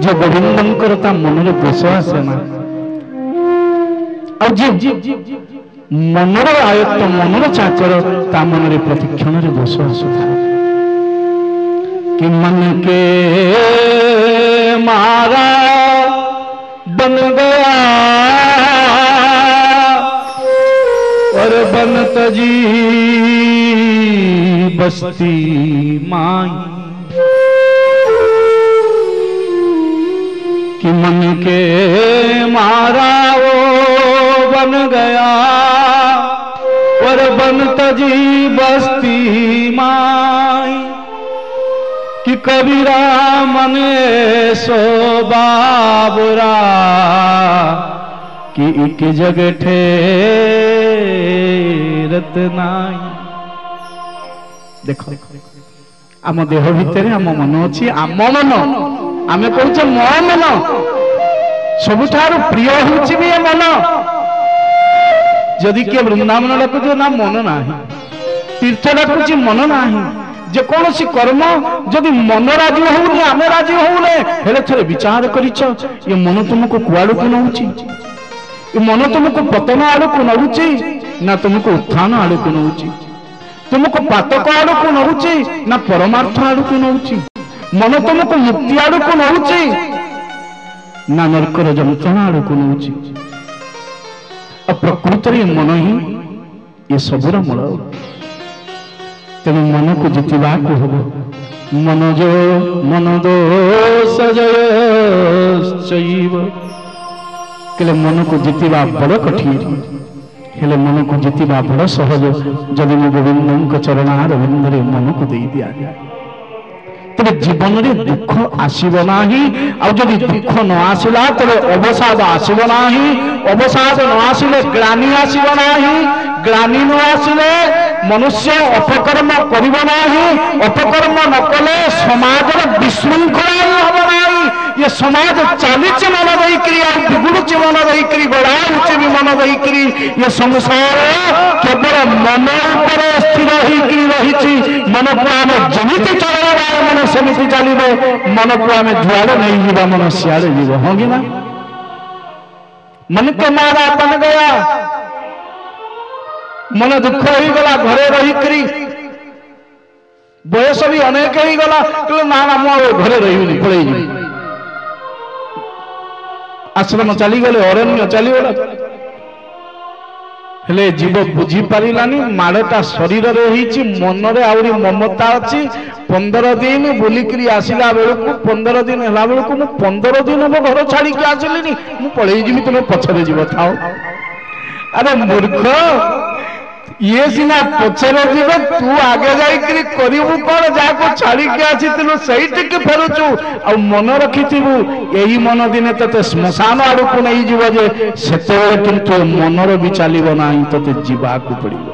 ଯେ ଗୋବିନ୍ଦଙ୍କର ତା ମନରେ ଦୋଷ ଆସେ ନା। ଆଉ ଯେ ମନର ଆୟତ୍ତ ମନର ଚାକର ତା ମନରେ ପ୍ରତିକ୍ଷଣରେ ଦୋଷ ଆସୁଥାଏ। कि मन के मारा बन गया और बन तजी बस्ती माई। कि मन के मारा वो बन गया और बन तजी बस्ती माई। कि कबीरा मने सो बाबुरा कि एक जगह ठेरत नाई। देखो आम देह भितर आम मन अच्छी आम मन आमे कहूचे मो मन सबुठार प्रिय होउछि भी ए मन। जदि किए वृंदावन डाकुछ ना मन नाही, तीर्थ डाकुछि मन नाही, जेकोसी कर्म जदि मन राजी होउनी आमे राजी होउने हेले थरे विचार करिछ ये मन तुमको कुआडू को नउछि, ये मन तुमको पतन आडू को नउछि ना तुमको उत्थान आडू को नउछि, तुमको पातक आडू को नउछि ना परमार्थ आडू को नउछि, मन तुमको मुक्ति आडू को नउछि ना नरकर जंत्रणा आडू को नउछि। प्रकृत मन ही ये सबुर मूल। तेणु मन को जितवा को हम मन जो मन दोष जय मन को जितवा बड़ कठिन हेले मन को जितवा बड़ सहज जदि मैं गोविंद चरणारविंद मन को दे दिया जाए तेरे जीवन में दुख आसब ना। आदि दुख न आसला तेरे अवसाद आसब ना, अवसाद न आसिले ग्लानि आसब ना, ग्लानि न आसिले मनुष्य अपकर्म करिब नाही, अपकर्म न कले समाज विशृंखला हम नाही। ये समाज चलीचे मन देकरी बिगुड़ुचे मन देकरी गड़ाऊचे भी मन देकरी ये संसार केवल मन पर स्थिर होकर रही। मन को आम जमीती चलवा मन सेमती चलो, मन को आम जुआड़े नहीं जीवा मन सियाड़े जीव। हाँ कि ना मन के मारा बन गया, मन दुख हो गला घरे रही बयस भी अनेक ही गला ना ना मुझे घरे रही पड़े आश्रम चलीगले अरण्य चलीगला हेले जीव बुझी पारानी माड़टा शरीर मन रे आउरी ममता अच्छी। 15 दिन बुलिकी आसला बेलू 15 दिन है बेलू मु 15 दिन हम घर छाड़ी आसिली मु पलि जी तुम पछरे जीव थाओ। अरे मूर्ख ये सिना पछरे जीव तू आगे जाइकरी करिबु कोन जाको छाड़ी के आसीतिलु सही के फेरुचु आ मन रखिथिबु एही मन दिने तते श्मशान आडू को नहीं जीव जे सेते किंतु मनर भी चलिबो नाही तते जीवा को पड़िबो।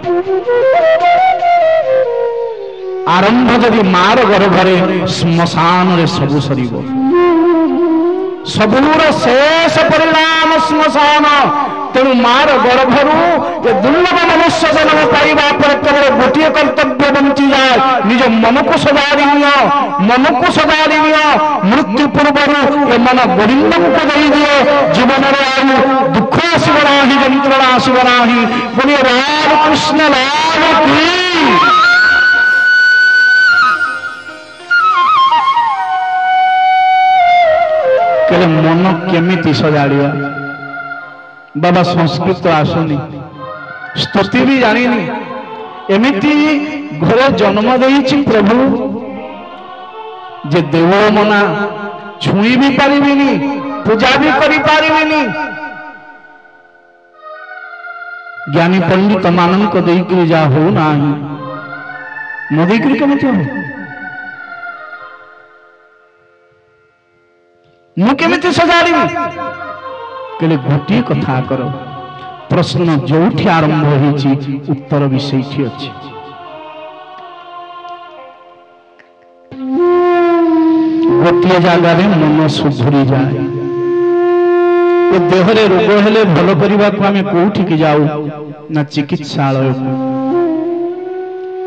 आरंभ जदि मार गर्भरे श्मशान रे सबु सरीबो, सबूर शेष परिणाम श्मशान। तेणु मार गर्भरू ये दुर्लभ मनुष्य जन्म पाइबा पर केवल गोटे कर्तव्य बंची जाए, निज मन को सजाड़ी नियो, मन को सजाड़ी नियो। मृत्यु पूर्व ये मन गोविंद को दे दिए, जीवन दुख आसब ना, जंत्रणा आसब ना। बोलिए राम कृष्ण लाल की। मन केमिति सजाड़िया बाबा संस्कृत आसनी, स्तुति भी जानी एमिति घरे जन्म देइछि प्रभु जे देव मना छुई भी पारिबिनी, पूजा भी करि पारिबिनी। ज्ञानी पंडित मानन को देइकरी जा हो नाही न देइकरी केमिति हो मु केमिति सजाड़ी कहले गोटे कथा कर प्रश्न जोठी आरंभ होइछि उत्तर भी सेठी अछि। गोटे जगह मन सुधुरी जाए ए देहरे रोग हेले भल करने को आम कौटी की जाऊ ना चिकित्सालय को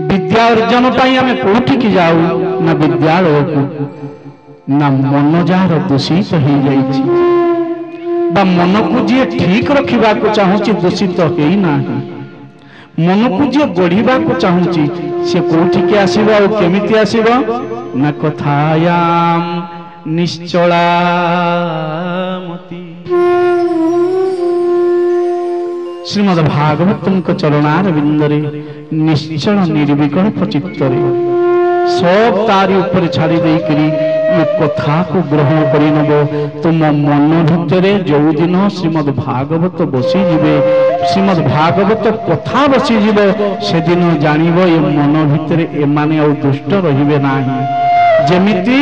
विद्या अर्जन पाई आम कौटी की जाऊ ना विद्यालय को ना मन जार दूषित हो जाइछि बा मन को जी ठीक रखा चाहूँ दूषित हो ना मन को जी गढ़ा को चाहूँ से कौटी के आसब और केमिति आसब ना कथायाम निश्चला श्रीमद् भागवत चरणार बिंदरे निश्चल निर्विकल्प चित्तरे सब तारी ऊपर छाड़ी देकरी कथा को ग्रहण करी नब तुम मन भितर जो दिन श्रीमद् भागवत बसी जीवे श्रीमद् भागवत कथा बसी जीव से दिन जानिब ए मन भितर एमाने और दुष्ट रहिबे नाही जेमिति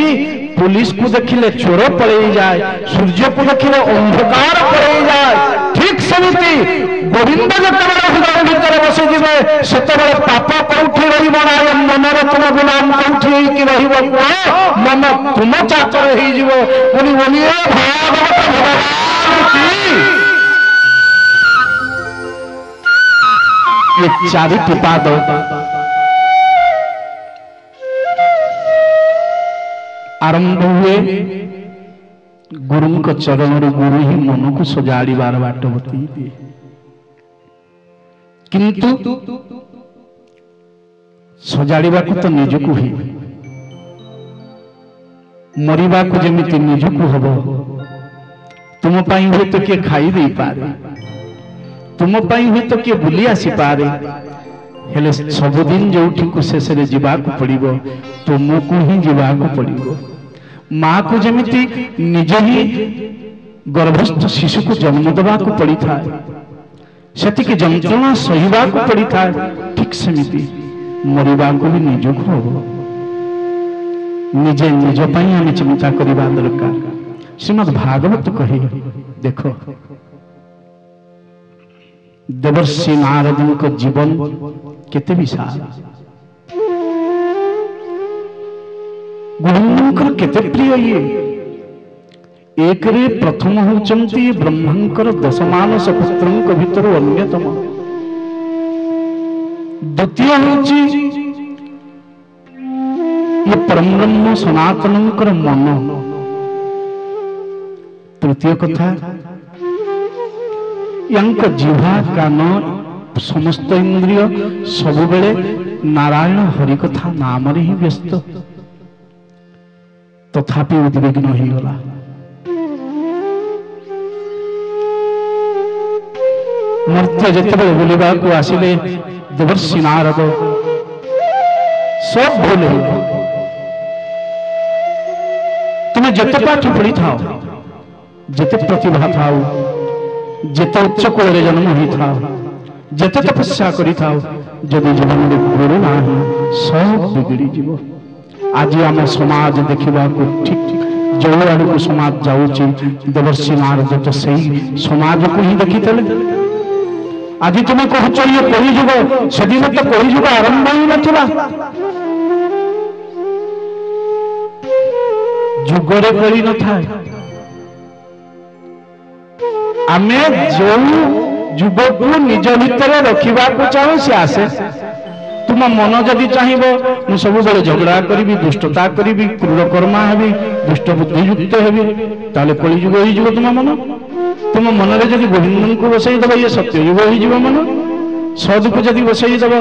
पुलिस को देखिले चोर पड़े जाए सूर्य को देखिले अंधकार पड़े जाए ठीक सेमिति गोविंद जतबेले हृदय भितर बसी जीवे सेतबेले पाप कौठी रहिब ना मनर तुम गुलाम कौठी होइकी रहिब मन तुम चाकर हो जीव बोली बोलिए भागवत भगवान की ये चारिटी पाद आरंभ हुए गुरु चरण गुरु ही मन को सजाड़ी बार बाट बतई दिए किंतु सजाड़ा को तो निजक ही मरवा को जमी निजक हम तुम हुए तो किए खाई दे पारे तुम हुए तो किए बुली आसी पारे हेले सबुदिन जो शेष जावाक पड़ो तुमको ही जावाक पड़ो माँ को जमीती निज ही गर्भस्थ शिशु को जन्म देवा पड़ी था से जंत्रणा सहिबा पड़ी था ठीक सेमिति मरवा को भी निजक हम निजे निज आम चिंता करवा दरकार श्रीमद् भागवत कहे देख देवर्षि नारद को जीवन केते विशाल गुरुंकर केते प्रिय ये एक रे प्रथम होचंती ब्रह्मंकर दशमानस पुत्रंक भितर अन्यतम द्वितीय होची ये परम ब्रह्म सनातनंकर मन तृतीय कथा यांक जिह्वा कान समस्त इंद्रिय सब बेले नारायण हरि कथा नाम रे ही व्यस्त तथापि उद्विग्न हो गला मर्त्य जिते बुलवा को आसिले देवर्षि नारद सब भूले तुम्हें जिते पाठ पढ़ी था जिते प्रतिभा था जिते उच्च कूल जन्म होता जिते तपस्या करी था जदि जीवन में गुरु ना सब बिगड़ी जीव आज आम समाज देखा ठीक जो आड़ को समाज जाऊँगी देवर्षि नारद तो सही समाज को ही देखी आज तुम्हें कहच ये कलिजुग से दिन तो कलिजुग आरंभ ही नाला जुगरे करी न था आमे जो जुग को निज भितर रखा चाहूँ सी आसे तुम मन जदि चाहब मु सब बेले झगड़ा करी दुष्टता करी क्रूर कर्मा हेबी दुष्ट बुद्धियुक्त हेबी ताले कलिजुग हो तुम मन तुम मन में जब गोविंद को बसईदेव ये सत्ययुग हो मन सद को जब बसईदेव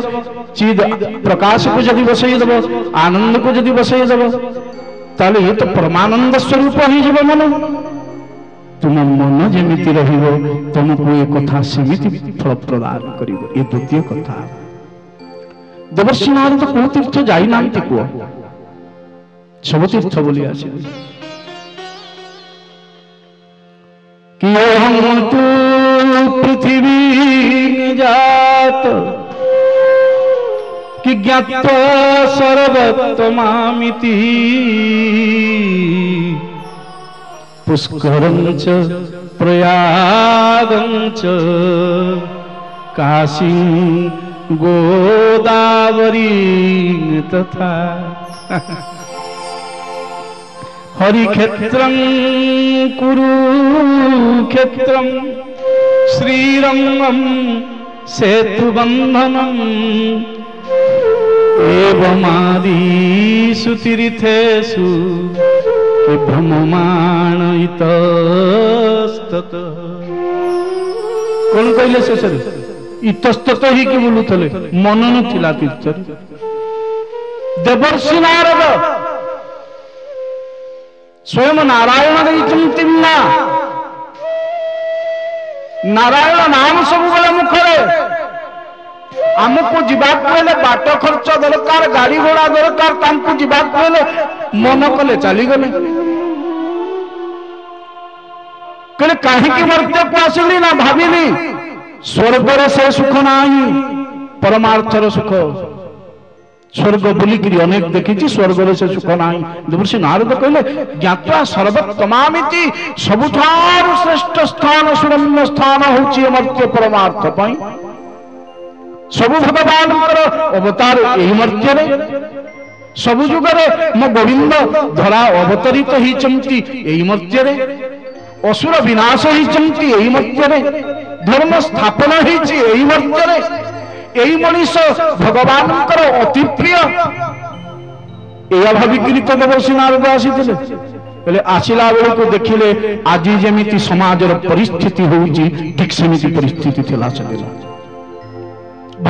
चिद प्रकाश को जब बसईदेव आनंद को जब बसईदेव ताले ये तो परमानंद स्वरूप हो मन तुम मन जमीती रहिबो तुमको ये कथा सेमिति फल प्रदान करिवो ये द्वितीय कथा देवर्षि नारद को तीर्थ जाई नांती को सब तीर्थ बोली आसे कि हम तू पृथ्वी जात कि ज्ञात सर्वोत्तमामिति पुष्करंच प्रयागंच काशी गोदावरी तथा हरिक्षेत्रं कुरुक्षेत्रं श्रीरंगं सेतुबन्धनम् एवमादिषु तीर्थेषु भ्रममाण इतस्ततः। कौन कहले शेष इतस्तत ही कि बोलुले मन नथिला तीर्थ देवर्षि नारद स्वयं नारायण देइचंती ना नारायण नाम सब बेले मुखरे आमको जीवाक हेले बाट खर्च दरकार गाड़ी घोड़ा दरकार तांको जीवाक हेले मन कले चली गले कहले कहीं मर्त्य को आसिली ना भाविली स्वर्ग से सुख नहीं परमार्थर सुख स्वर्ग बुलिकी अनेक देखी स्वर्ग से सुख नहीं देवर्षि नारद कहले ज्ञात्वा सर्वोत्तमामिति सबुठार श्रेष्ठ स्थान सुरम्य स्थान होची मर्त्य परमार्थ पई सबु भगवान अवतार यही मर्त्य सबु जुगरे मो गोविंद धरा अवतरित होती यही मर्त्य असुर विनाश होती यही मर्त्य धर्म स्थापन होती यही मर्त्य यही मनीष भगवान अति प्रिय या भाविकी तो देवर्षि नारद आसी आसला बेलू को देखिले आज जमी समाजर परिस्थिति होउची ठीक सेमिति परिस्थिति थिला सकेला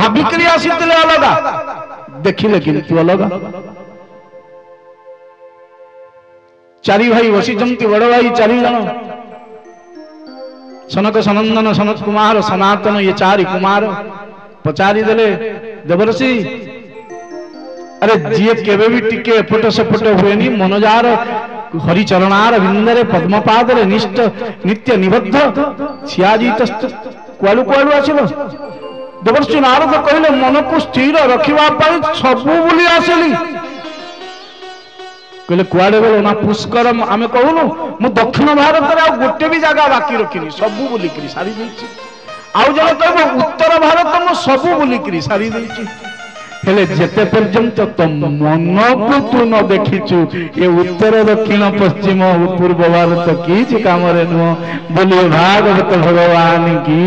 भाविकी आसी अलग देखिले किंतु अलग चारि भाई बसी बड़ भाई चारि जन सनक सनंदन सनत कुमार सनातन ये चारि कुमार पचारि देले देवर्षि अरे जी केवे भी टिके एपट सेपट हुएनी मनोजार हरिचरणार बिंदरे पद्मपाद निष्ठ नित्य निबद्ध सियाजी कुआलु कुआलु आसिलो देवर्षि नारद कहले मन को स्थिर रखिबा पई सबु बुली आसली कहले कुआडे गलो ना पुष्कर आमे कहूनु मु दक्षिण भारत रे गोटे भी जगह बाकी रखिनी सबु बुलिकरी सारी देछि आउ जने कहबो उत्तर भारत मु सबु बुलिकरी सारी देछि हेले जेते पर्यंत तो मन को तू न देखिछु ये उत्तर दक्षिण पश्चिम पूर्व भारत की काम रे नो बोलिए भागवत भगवान की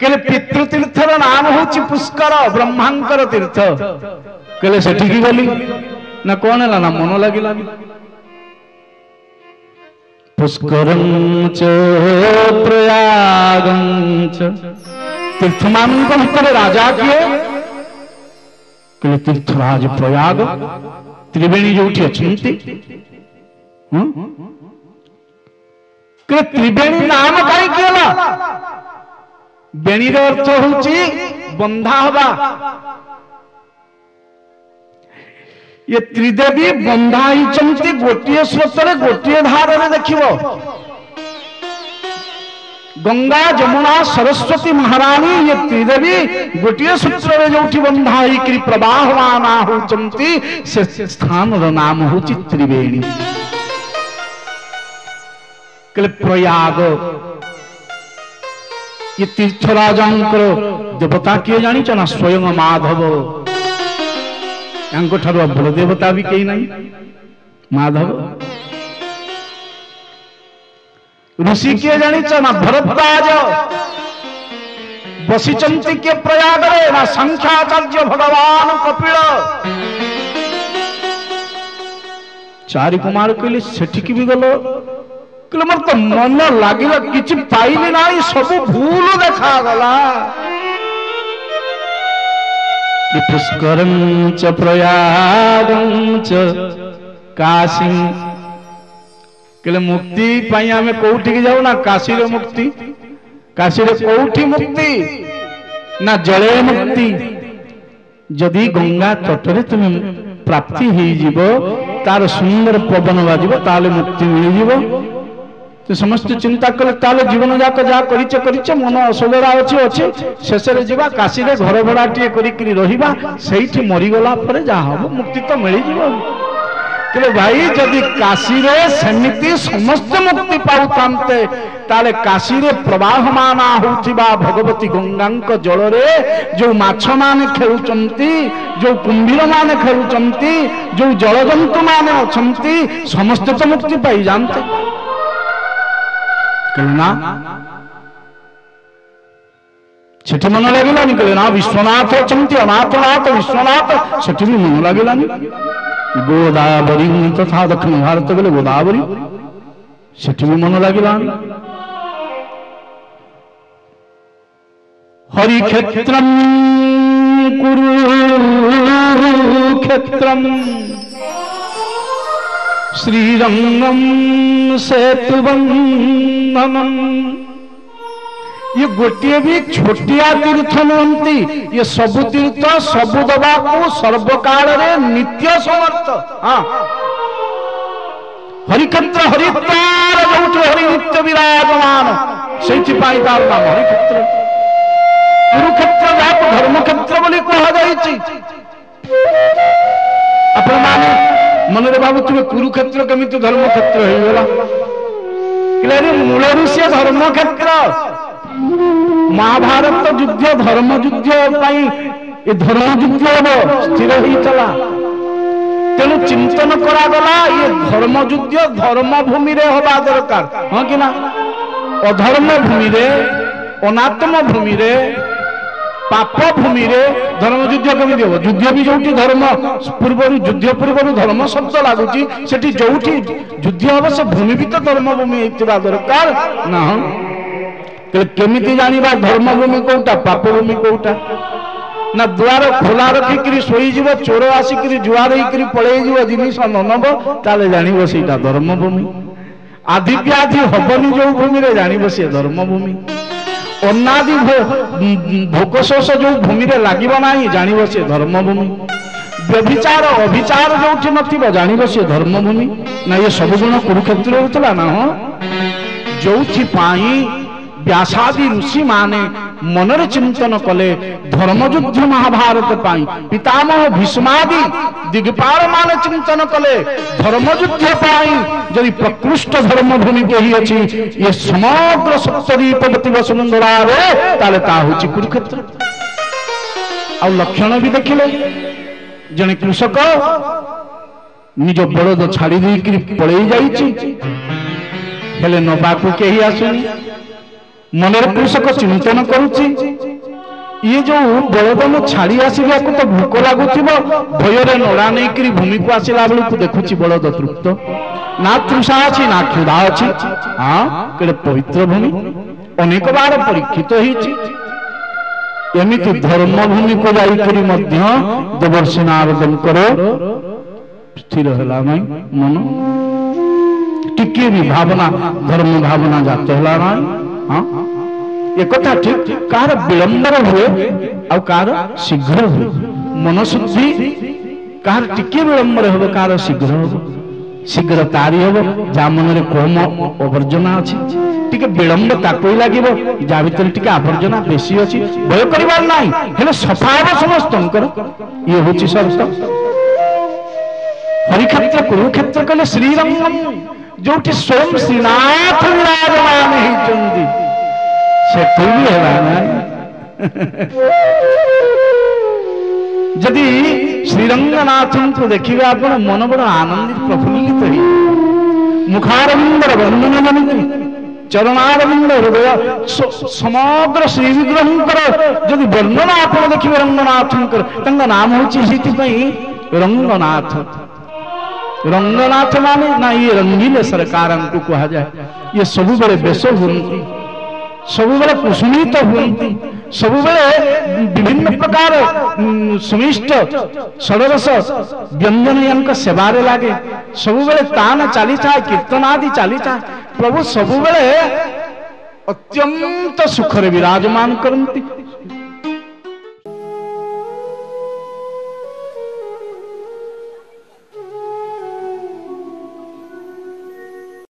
कहले पितृतीर्थर नाम होची पुष्कर ब्रह्मांकर तीर्थ कहले सेठी की गली ना कौन है ना मन लगिला पुष्करं च प्रयागं च तीर्थमानक भितर राजा किए कहले तीर्थराज प्रयाग त्रिवेणी जोठी अछंती कहले त्रिवेणी नाम काई केला बेणी अर्थ होची बंधा हवा ये त्रिदेवी बंधा ही गोटे स्रोत गोटे धार देखिबो गंगा जमुना सरस्वती महारानी ये त्रिदेवी गोटे सूत्र जो बंधा ही प्रवाहमान होचंती से स्थान नाम होची त्रिवेणी कहले प्रयाग ये तीर्थराजांकर देवता किए जानी ना स्वयं माधव यांको ठारो बड़ देवता भी कहीं नहीं माधव ऋषि किए जानी ना भरद्वाज बसीचंती के प्रयाग रे ना संख्याचार्य भगवान कपिल चारि कुमार कहले सेठिकी भी गलो कहले मर तो मन लागिला किछि पाइली नाही सब भूल देखा गला कि पुष्करं च प्रयागं च काशी कहले मुक्ति पाई आमे कोठी के जाऊ ना काशी रे मुक्ति काशी रे कोठी मुक्ति ना जले मुक्ति जदि गंगा तटरे तुम प्राप्ति ही जीवो तार सुंदर पवन बाजिबो ताले मुक्ति मिली जीवो तो समस्त चिंता कले ताले जीवन जाक जा करिचे करिचे मन असोदरा अछि अछि शेष रे जीवा काशी रे घर भड़ाटी करी रहिबा सेठी मरी गला परे जा हबो मुक्ति तो मिली जीवो भाई जदि काशी रे सेमिति समस्त मुक्ति पाउतांते ताले काशी रे प्रवाहमान होउथिबा भगवती गंगांक जल रे जो माछ माने खेलुचंती जो कुंभीर माने खेलुचंती जो जलजंतु माने अछंती समस्त तो मुक्ति पाई जानते कहना सेठी मन लगिलानी कहले ना विश्वनाथ अछंती अनाथनाथ विश्वनाथ सेठी भी मन लगिलानी गोदावरी तथा दक्षिण भारत गले गोदावरी सेठी भी मन लगिलानी हरिक्षेत्रम कुरुक्षेत्रम श्रीरंगम सेतुबंधनम ये गोटे भी छोटिया तीर्थ नुहति ये सबु तीर्थ सबु दबा को सर्वकाल रे नित्य समर्थ। हाँ हरिक्षेत्र हरिद्वार जो हरि नित्य विराजमान से नाम हरिक्षेत्र कुरुक्षेत्र जहाँ धर्मक्षेत्र बोली कहुई आपण माने मन रे भावुवे कुरुक्षेत्र केमिति धर्मक्षेत्र होगला कि मूलरू से धर्मक्षेत्र महाभारत युद्ध धर्म युद्ध ये धर्म युद्ध हम स्थिर होता तेणु चिंतन करागला ये धर्म युद्ध धर्म भूमि रे हवा दरकार। हाँ कि ना अधर्म भूमि रे अनात्म भूमि रे पाप भूमि रे धर्म युद्ध केमिति हो युद्ध भी जोटी धर्म पूर्व युद्ध पूर्व धर्म शब्द लगुची सेठी जोटी युद्ध हम से भूमि भी तो धर्म भूमि होता दरकार ना। केमिति जानिबा धर्म भूमि कोटा पाप भूमि कोटा ना द्वार खोला रखिक शोईब चोर आसिक जुआर होकर पलैज जिनिस ननब ताले जानिब सेटा धर्म भूमि आदि व्याधि हबनी जो भूमि रे जानिब से धर्म भूमि अन्नादि भोक शोष जो भूमि रे लागिब नाही जानिब से धर्म भूमि व्यभिचार अभिचार जो नथिब जानिब से धर्म भूमि ना ये सब गुण कुरुक्षेत्र होतला ना। जो व्यासादि ऋषि माने मनरे चिंतन कले धर्म युद्ध महाभारत पाई पितामह भीष्मादि दिग्पाल माने चिंतन कले धर्म युद्ध पाई जदि प्रकृष्ट धर्म भूमि कही अछि ये समग्र सप्तद्वीपवती वसुंधरा रे ताले ता होछि कुरुक्षेत्र। आ लक्षण भी देखिले जने कृषक निज बलद छाड़ी देकि पळेई जाईछि हेले नबाकू केही आसुनी मनर कृषक चिंतन करुच्ची ये जो बलद मु छाड़ी आसवा तो भोक लगुव भयर नड़ा नहीं भूमि को आसला बेलू देखुची बलद तृप्त ना तृषा अच्छी ना क्षुधा अच्छी। हाँ केड़े पवित्र भूमि अनेक बार परीक्षित एमिति धर्म भूमि को जाइकरी मध्य देवर्षि नारदन करो स्थिर है मन टिके भी भावना धर्म भावना जात है। हाँ एक कथा ठीक कार विलंबर हुए और कार शीघ्र हुए मन शुद्धि कार टिके विलंबर हो कार शीघ्र हो शीघ्र तारी हम जा मन रे कम आवर्जना अच्छी टिके विलंब ताको लगे जा भीतर टिके आवर्जना बेसी अच्छी भय करिवार नाही हेले सफा हो समस्तंकर ये होची शर्त। हरिक्षेत्र कुरुक्षेत्र कहले श्रीरंगम जोटी स्वयं श्रीनाथ विराजमान होइचंदी सेठी भी है जदि श्रीरंगनाथन को देखिए आप मन बड़ आनंदित प्रफुल्लित हो मुखारविंदर वर्णन जनित चरणारविंद हृदय समग्र श्री विग्रह जदि वर्णन आप देखिए रंगनाथ नाम होती रंगनाथ रंगनाथ माने ना ये रंगीले सरकार को कहा जाए ये सब बड़े बेश हुंती सब बड़े कुसुमित हुंती सब बड़े विभिन्न प्रकार सुमिष्ट षडरस व्यंजन यांक सेवारे लागे सब बड़े तान चली था कीर्तन आदि चली था प्रभु सब बड़े अत्यंत सुखरे विराजमान करती